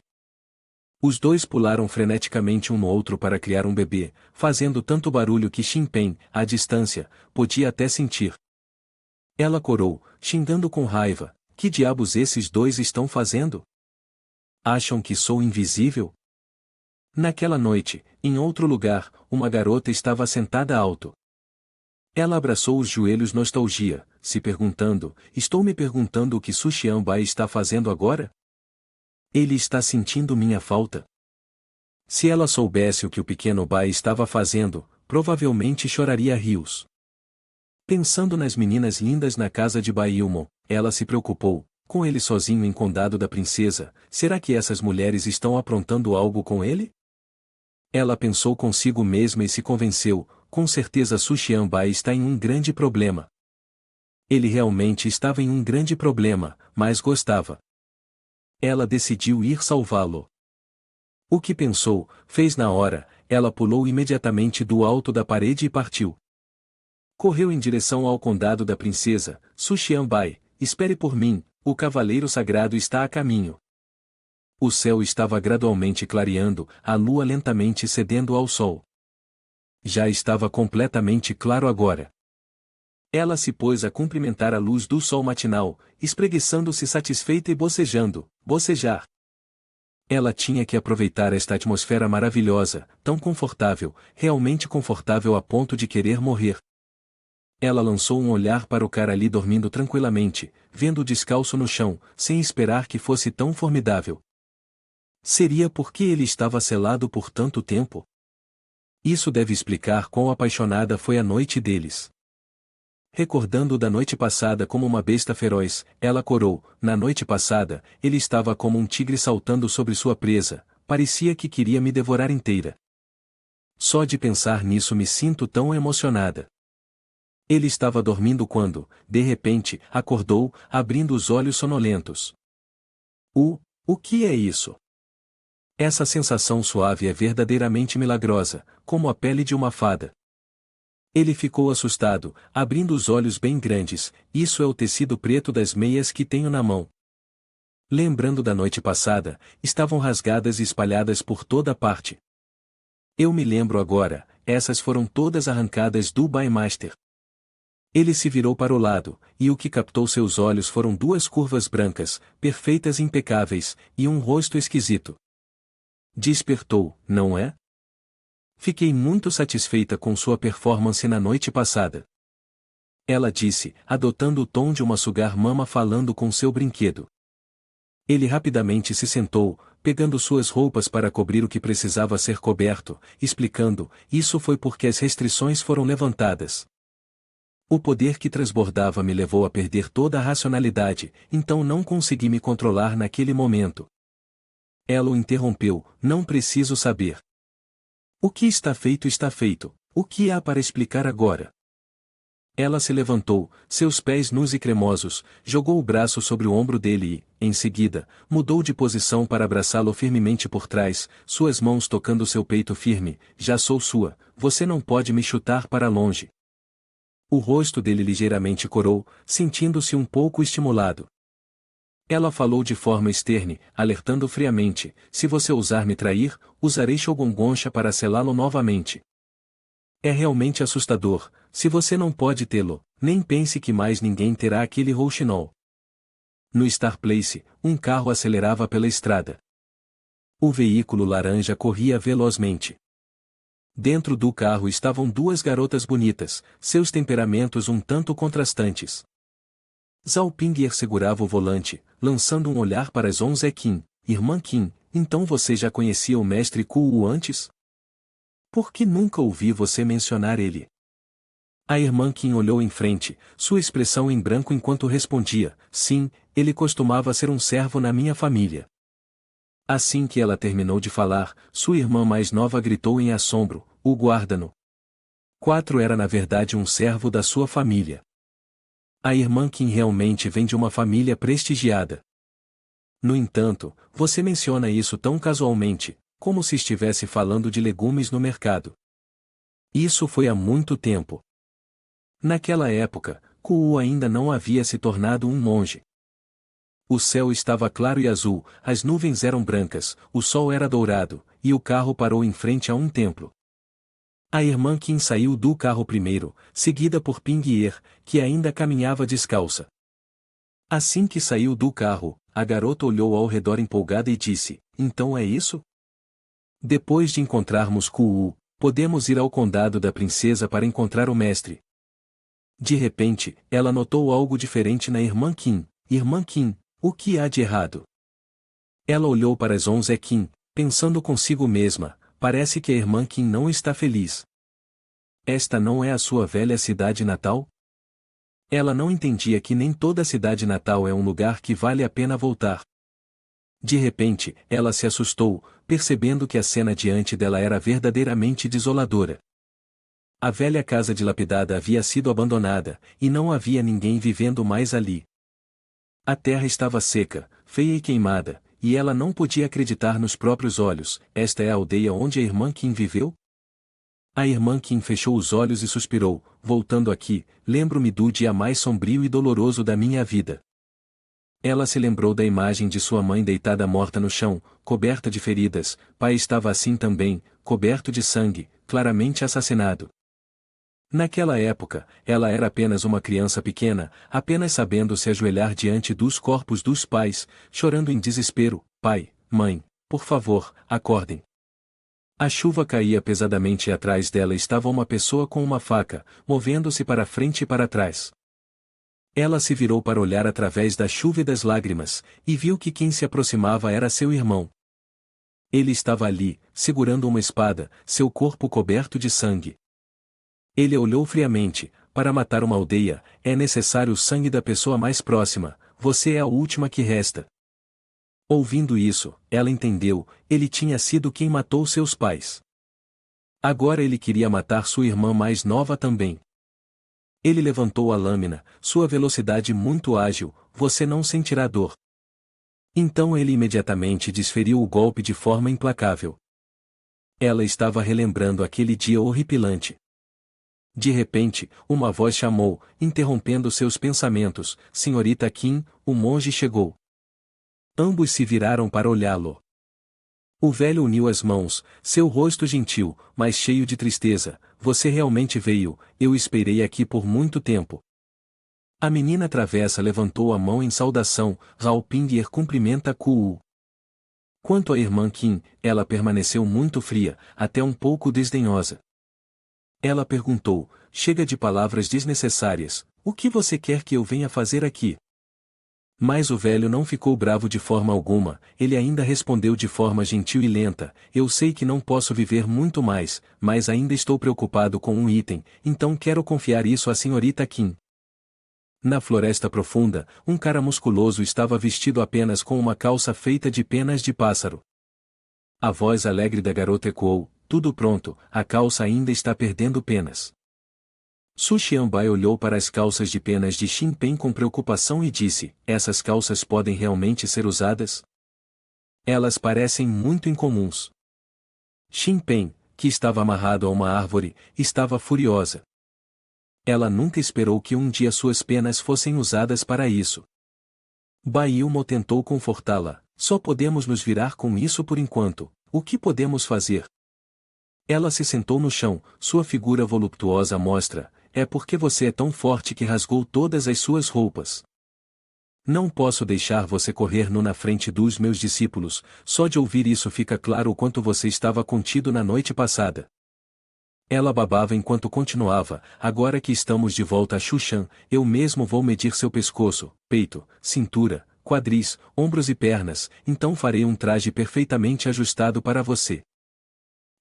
Os dois pularam freneticamente um no outro para criar um bebê, fazendo tanto barulho que Shinpen, à distância, podia até sentir. Ela corou, xingando com raiva, que diabos esses dois estão fazendo? Acham que sou invisível? Naquela noite, em outro lugar, uma garota estava sentada alto. Ela abraçou os joelhos nostalgia, se perguntando, estou me perguntando o que Sushian Bai está fazendo agora? Ele está sentindo minha falta. Se ela soubesse o que o pequeno Bai estava fazendo, provavelmente choraria rios. Pensando nas meninas lindas na casa de Bai Ilmon, ela se preocupou, com ele sozinho em Condado da Princesa, será que essas mulheres estão aprontando algo com ele? Ela pensou consigo mesma e se convenceu, com certeza Sushian Bai está em um grande problema. Ele realmente estava em um grande problema, mas gostava. Ela decidiu ir salvá-lo. O que pensou, fez na hora, ela pulou imediatamente do alto da parede e partiu. Correu em direção ao Condado da Princesa. Sushian Bai, espere por mim, o Cavaleiro Sagrado está a caminho. O céu estava gradualmente clareando, a lua lentamente cedendo ao sol. Já estava completamente claro agora. Ela se pôs a cumprimentar a luz do sol matinal, espreguiçando-se satisfeita e bocejar. Ela tinha que aproveitar esta atmosfera maravilhosa, tão confortável, realmente confortável a ponto de querer morrer. Ela lançou um olhar para o cara ali dormindo tranquilamente, vendo-o descalço no chão, sem esperar que fosse tão formidável. Seria porque ele estava selado por tanto tempo? Isso deve explicar quão apaixonada foi a noite deles. Recordando da noite passada como uma besta feroz, ela corou, na noite passada, ele estava como um tigre saltando sobre sua presa, parecia que queria me devorar inteira. Só de pensar nisso me sinto tão emocionada. Ele estava dormindo quando, de repente, acordou, abrindo os olhos sonolentos. O que é isso? Essa sensação suave é verdadeiramente milagrosa, como a pele de uma fada. Ele ficou assustado, abrindo os olhos bem grandes. Isso é o tecido preto das meias que tenho na mão. Lembrando da noite passada, estavam rasgadas e espalhadas por toda parte. Eu me lembro agora, essas foram todas arrancadas do Buymaster. Ele se virou para o lado, e o que captou seus olhos foram duas curvas brancas, perfeitas e impecáveis, e um rosto esquisito. Despertou, não é? Fiquei muito satisfeita com sua performance na noite passada. Ela disse, adotando o tom de uma sugar mama falando com seu brinquedo. Ele rapidamente se sentou, pegando suas roupas para cobrir o que precisava ser coberto, explicando, isso foi porque as restrições foram levantadas. O poder que transbordava me levou a perder toda a racionalidade, então não consegui me controlar naquele momento. Ela o interrompeu, não preciso saber. O que está feito, o que há para explicar agora? Ela se levantou, seus pés nus e cremosos, jogou o braço sobre o ombro dele e, em seguida, mudou de posição para abraçá-lo firmemente por trás, suas mãos tocando seu peito firme. Já sou sua, você não pode me chutar para longe. O rosto dele ligeiramente corou, sentindo-se um pouco estimulado. Ela falou de forma esterne, alertando friamente, se você ousar me trair, usarei Shogun-gonsha para selá-lo novamente. É realmente assustador, se você não pode tê-lo, nem pense que mais ninguém terá aquele rouxinol. No Star Place, um carro acelerava pela estrada. O veículo laranja corria velozmente. Dentro do carro estavam duas garotas bonitas, seus temperamentos um tanto contrastantes. Zhao Ping'er segurava o volante, lançando um olhar para Zonze Qin. Irmã Qin, então você já conhecia o mestre Ku antes? Por que nunca ouvi você mencionar ele? A irmã Qin olhou em frente, sua expressão em branco enquanto respondia, sim, ele costumava ser um servo na minha família. Assim que ela terminou de falar, sua irmã mais nova gritou em assombro, o guarda-no. 4 era na verdade um servo da sua família. A irmã Qin realmente vem de uma família prestigiada. No entanto, você menciona isso tão casualmente, como se estivesse falando de legumes no mercado. Isso foi há muito tempo. Naquela época, Ku ainda não havia se tornado um monge. O céu estava claro e azul, as nuvens eram brancas, o sol era dourado, e o carro parou em frente a um templo. A irmã Qin saiu do carro primeiro, seguida por Ping'er, que ainda caminhava descalça. Assim que saiu do carro, a garota olhou ao redor empolgada e disse, então é isso? Depois de encontrarmos Ku, podemos ir ao condado da princesa para encontrar o mestre. De repente, ela notou algo diferente na irmã Qin. Irmã Qin, o que há de errado? Ela olhou para Zonze Qin, pensando consigo mesma, parece que a irmã Qin não está feliz. Esta não é a sua velha cidade natal? Ela não entendia que nem toda cidade natal é um lugar que vale a pena voltar. De repente, ela se assustou, percebendo que a cena diante dela era verdadeiramente desoladora. A velha casa dilapidada havia sido abandonada, e não havia ninguém vivendo mais ali. A terra estava seca, feia e queimada, e ela não podia acreditar nos próprios olhos. Esta é a aldeia onde a irmã Qin viveu? A irmã Qin fechou os olhos e suspirou, voltando aqui, lembro-me do dia mais sombrio e doloroso da minha vida. Ela se lembrou da imagem de sua mãe deitada morta no chão, coberta de feridas, pai estava assim também, coberto de sangue, claramente assassinado. Naquela época, ela era apenas uma criança pequena, apenas sabendo se ajoelhar diante dos corpos dos pais, chorando em desespero, pai, mãe, por favor, acordem. A chuva caía pesadamente e atrás dela estava uma pessoa com uma faca, movendo-se para frente e para trás. Ela se virou para olhar através da chuva e das lágrimas, e viu que quem se aproximava era seu irmão. Ele estava ali, segurando uma espada, seu corpo coberto de sangue. Ele olhou friamente, para matar uma aldeia, é necessário o sangue da pessoa mais próxima, você é a última que resta. Ouvindo isso, ela entendeu, ele tinha sido quem matou seus pais. Agora ele queria matar sua irmã mais nova também. Ele levantou a lâmina, sua velocidade muito ágil, você não sentirá dor. Então ele imediatamente desferiu o golpe de forma implacável. Ela estava relembrando aquele dia horripilante. De repente, uma voz chamou, interrompendo seus pensamentos, Senhorita Kim, o monge chegou. Ambos se viraram para olhá-lo. O velho uniu as mãos, seu rosto gentil, mas cheio de tristeza. Você realmente veio, eu esperei aqui por muito tempo. A menina travessa levantou a mão em saudação, Rao Pinguer cumprimenta Kuu. Quanto à irmã Kim, ela permaneceu muito fria, até um pouco desdenhosa. Ela perguntou, chega de palavras desnecessárias, o que você quer que eu venha fazer aqui? Mas o velho não ficou bravo de forma alguma, ele ainda respondeu de forma gentil e lenta, eu sei que não posso viver muito mais, mas ainda estou preocupado com um item, então quero confiar isso à senhorita Kim. Na floresta profunda, um cara musculoso estava vestido apenas com uma calça feita de penas de pássaro. A voz alegre da garota ecoou, tudo pronto, a calça ainda está perdendo penas. Su Xianbai olhou para as calças de penas de Xin Pen com preocupação e disse, essas calças podem realmente ser usadas? Elas parecem muito incomuns. Xin Pen, que estava amarrado a uma árvore, estava furiosa. Ela nunca esperou que um dia suas penas fossem usadas para isso. Bai Ilmo tentou confortá-la, só podemos nos virar com isso por enquanto, o que podemos fazer? Ela se sentou no chão, sua figura voluptuosa mostra, é porque você é tão forte que rasgou todas as suas roupas. Não posso deixar você correr nu na frente dos meus discípulos, só de ouvir isso fica claro o quanto você estava contido na noite passada. Ela babava enquanto continuava, agora que estamos de volta a Shushan, eu mesmo vou medir seu pescoço, peito, cintura, quadris, ombros e pernas, então farei um traje perfeitamente ajustado para você.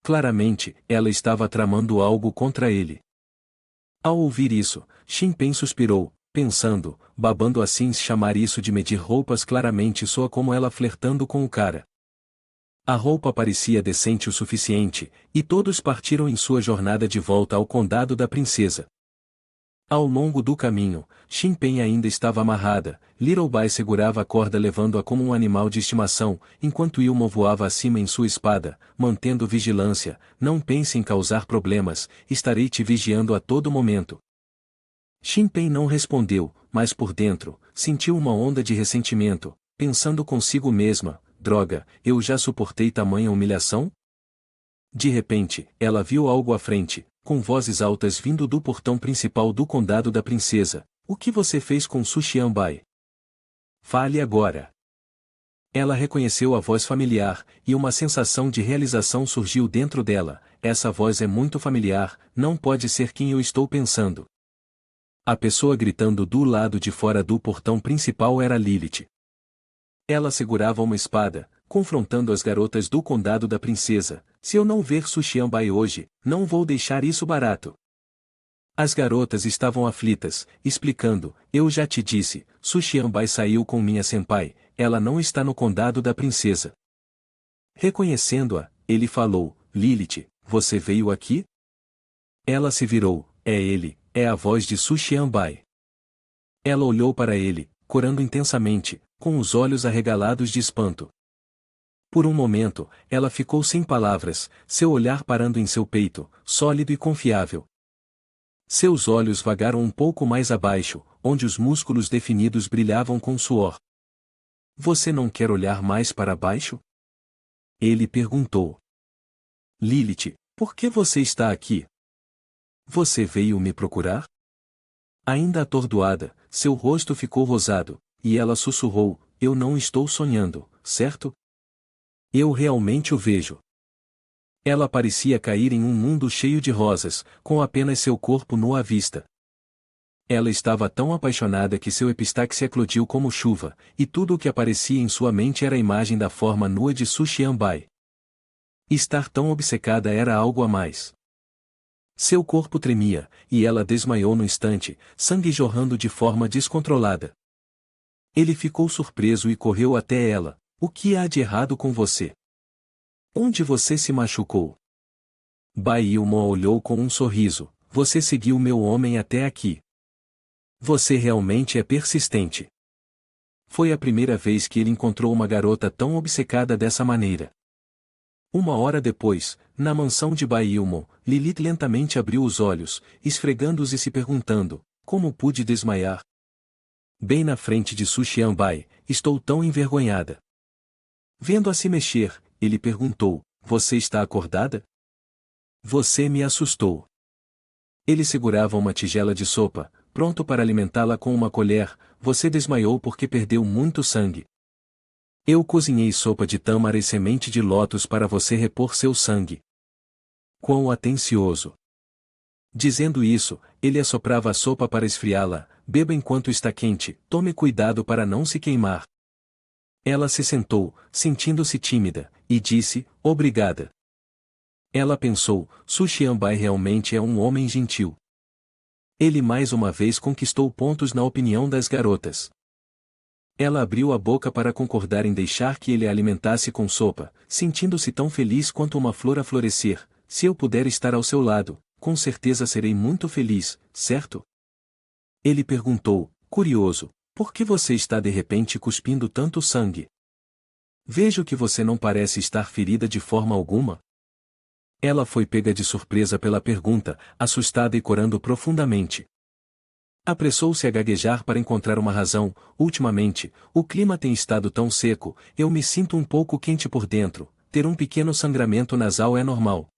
Claramente, ela estava tramando algo contra ele. Ao ouvir isso, Xin Pen suspirou, pensando, babando assim chamar isso de medir roupas claramente soa como ela flertando com o cara. A roupa parecia decente o suficiente, e todos partiram em sua jornada de volta ao condado da princesa. Ao longo do caminho, Xin Pen ainda estava amarrada, Little Bai segurava a corda levando-a como um animal de estimação, enquanto Ilmo voava acima em sua espada, mantendo vigilância, não pense em causar problemas, estarei te vigiando a todo momento. Xin Pen não respondeu, mas por dentro, sentiu uma onda de ressentimento, pensando consigo mesma, droga, eu já suportei tamanha humilhação? De repente, ela viu algo à frente, com vozes altas vindo do portão principal do condado da princesa. O que você fez com Su Xianbai? Fale agora. Ela reconheceu a voz familiar, e uma sensação de realização surgiu dentro dela. Essa voz é muito familiar, não pode ser quem eu estou pensando. A pessoa gritando do lado de fora do portão principal era Lilith. Ela segurava uma espada, confrontando as garotas do condado da princesa. Se eu não ver Su Xianbai hoje, não vou deixar isso barato. As garotas estavam aflitas, explicando, eu já te disse, Su Xianbai saiu com minha senpai, ela não está no condado da princesa. Reconhecendo-a, ele falou, Lilith, você veio aqui? Ela se virou, é ele, é a voz de Su Xianbai. Ela olhou para ele, corando intensamente, com os olhos arregalados de espanto. Por um momento, ela ficou sem palavras, seu olhar parando em seu peito, sólido e confiável. Seus olhos vagaram um pouco mais abaixo, onde os músculos definidos brilhavam com suor. Você não quer olhar mais para baixo? Ele perguntou. Lilith, por que você está aqui? Você veio me procurar? Ainda atordoada, seu rosto ficou rosado, e ela sussurrou, eu não estou sonhando, certo? Eu realmente o vejo. Ela parecia cair em um mundo cheio de rosas, com apenas seu corpo nu à vista. Ela estava tão apaixonada que seu epistaxe eclodiu como chuva, e tudo o que aparecia em sua mente era a imagem da forma nua de Su Xianbai. Estar tão obcecada era algo a mais. Seu corpo tremia, e ela desmaiou no instante, sangue jorrando de forma descontrolada. Ele ficou surpreso e correu até ela, O que há de errado com você? Onde você se machucou? Bai Ilmo olhou com um sorriso. Você seguiu meu homem até aqui. Você realmente é persistente. Foi a primeira vez que ele encontrou uma garota tão obcecada dessa maneira. Uma hora depois, na mansão de Bai Ilmo, Lilith lentamente abriu os olhos, esfregando-os e se perguntando, como pude desmaiar? Bem na frente de Su Xianbai, estou tão envergonhada. Vendo-a se mexer, ele perguntou, você está acordada? Você me assustou. Ele segurava uma tigela de sopa, pronto para alimentá-la com uma colher. Você desmaiou porque perdeu muito sangue. Eu cozinhei sopa de tâmara e semente de lótus para você repor seu sangue. Quão atencioso! Dizendo isso, ele assoprava a sopa para esfriá-la. Beba enquanto está quente, tome cuidado para não se queimar. Ela se sentou, sentindo-se tímida, e disse, obrigada. Ela pensou, Su Xianbai realmente é um homem gentil. Ele mais uma vez conquistou pontos na opinião das garotas. Ela abriu a boca para concordar em deixar que ele a alimentasse com sopa, sentindo-se tão feliz quanto uma flor a florescer. Se eu puder estar ao seu lado, com certeza serei muito feliz, certo? Ele perguntou, curioso, por que você está de repente cuspindo tanto sangue? Vejo que você não parece estar ferida de forma alguma. Ela foi pega de surpresa pela pergunta, assustada e corando profundamente. Apressou-se a gaguejar para encontrar uma razão. Ultimamente, o clima tem estado tão seco, eu me sinto um pouco quente por dentro, ter um pequeno sangramento nasal é normal.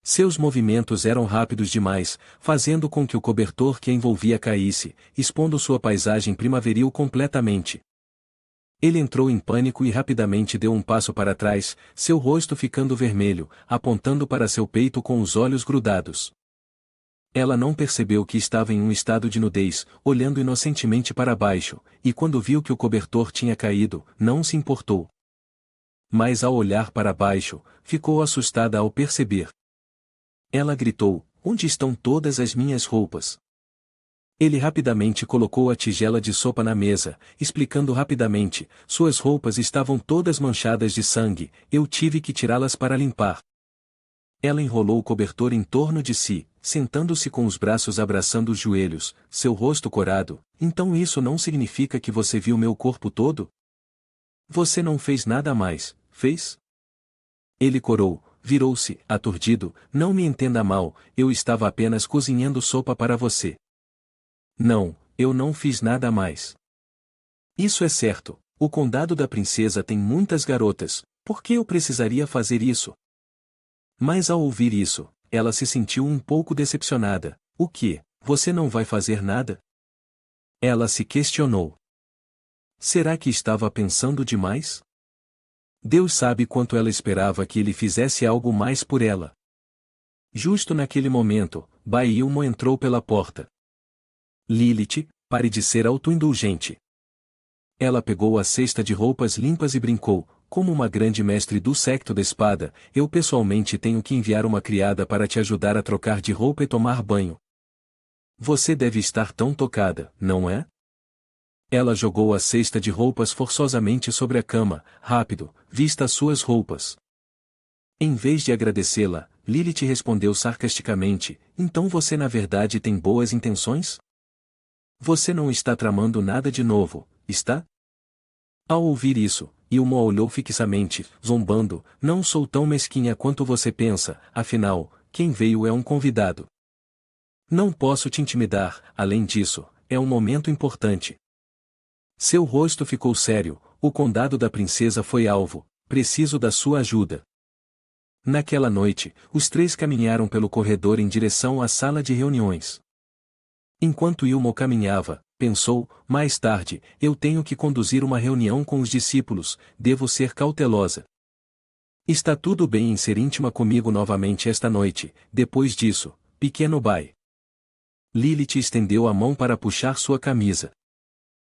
Seus movimentos eram rápidos demais, fazendo com que o cobertor que a envolvia caísse, expondo sua paisagem primaveril completamente. Ele entrou em pânico e rapidamente deu um passo para trás, seu rosto ficando vermelho, apontando para seu peito com os olhos grudados. Ela não percebeu que estava em um estado de nudez, olhando inocentemente para baixo, e quando viu que o cobertor tinha caído, não se importou. Mas ao olhar para baixo, ficou assustada ao perceber. Ela gritou, onde estão todas as minhas roupas? Ele rapidamente colocou a tigela de sopa na mesa, explicando rapidamente, suas roupas estavam todas manchadas de sangue, eu tive que tirá-las para limpar. Ela enrolou o cobertor em torno de si, sentando-se com os braços abraçando os joelhos, seu rosto corado, então isso não significa que você viu meu corpo todo? Você não fez nada mais, fez? Ele corou, virou-se, aturdido, não me entenda mal, eu estava apenas cozinhando sopa para você. Não, eu não fiz nada mais. Isso é certo, o condado da princesa tem muitas garotas, por que eu precisaria fazer isso? Mas ao ouvir isso, ela se sentiu um pouco decepcionada. O que? Você não vai fazer nada? Ela se questionou. Será que estava pensando demais? Deus sabe quanto ela esperava que ele fizesse algo mais por ela. Justo naquele momento, Bai Ilmo entrou pela porta. Lilith, pare de ser autoindulgente. Ela pegou a cesta de roupas limpas e brincou, como uma grande mestre do secto da espada, eu pessoalmente tenho que enviar uma criada para te ajudar a trocar de roupa e tomar banho. Você deve estar tão tocada, não é? Ela jogou a cesta de roupas forçosamente sobre a cama, rápido, vista as suas roupas. Em vez de agradecê-la, Lilith respondeu sarcasticamente, então você na verdade tem boas intenções? Você não está tramando nada de novo, está? Ao ouvir isso, Ilmo olhou fixamente, zombando, não sou tão mesquinha quanto você pensa, afinal, quem veio é um convidado. Não posso te intimidar, além disso, é um momento importante. Seu rosto ficou sério, o condado da princesa foi alvo, preciso da sua ajuda. Naquela noite, os três caminharam pelo corredor em direção à sala de reuniões. Enquanto Ilmo caminhava, pensou, mais tarde, eu tenho que conduzir uma reunião com os discípulos, devo ser cautelosa. Está tudo bem em ser íntima comigo novamente esta noite, depois disso, pequeno Bai. Lilith estendeu a mão para puxar sua camisa.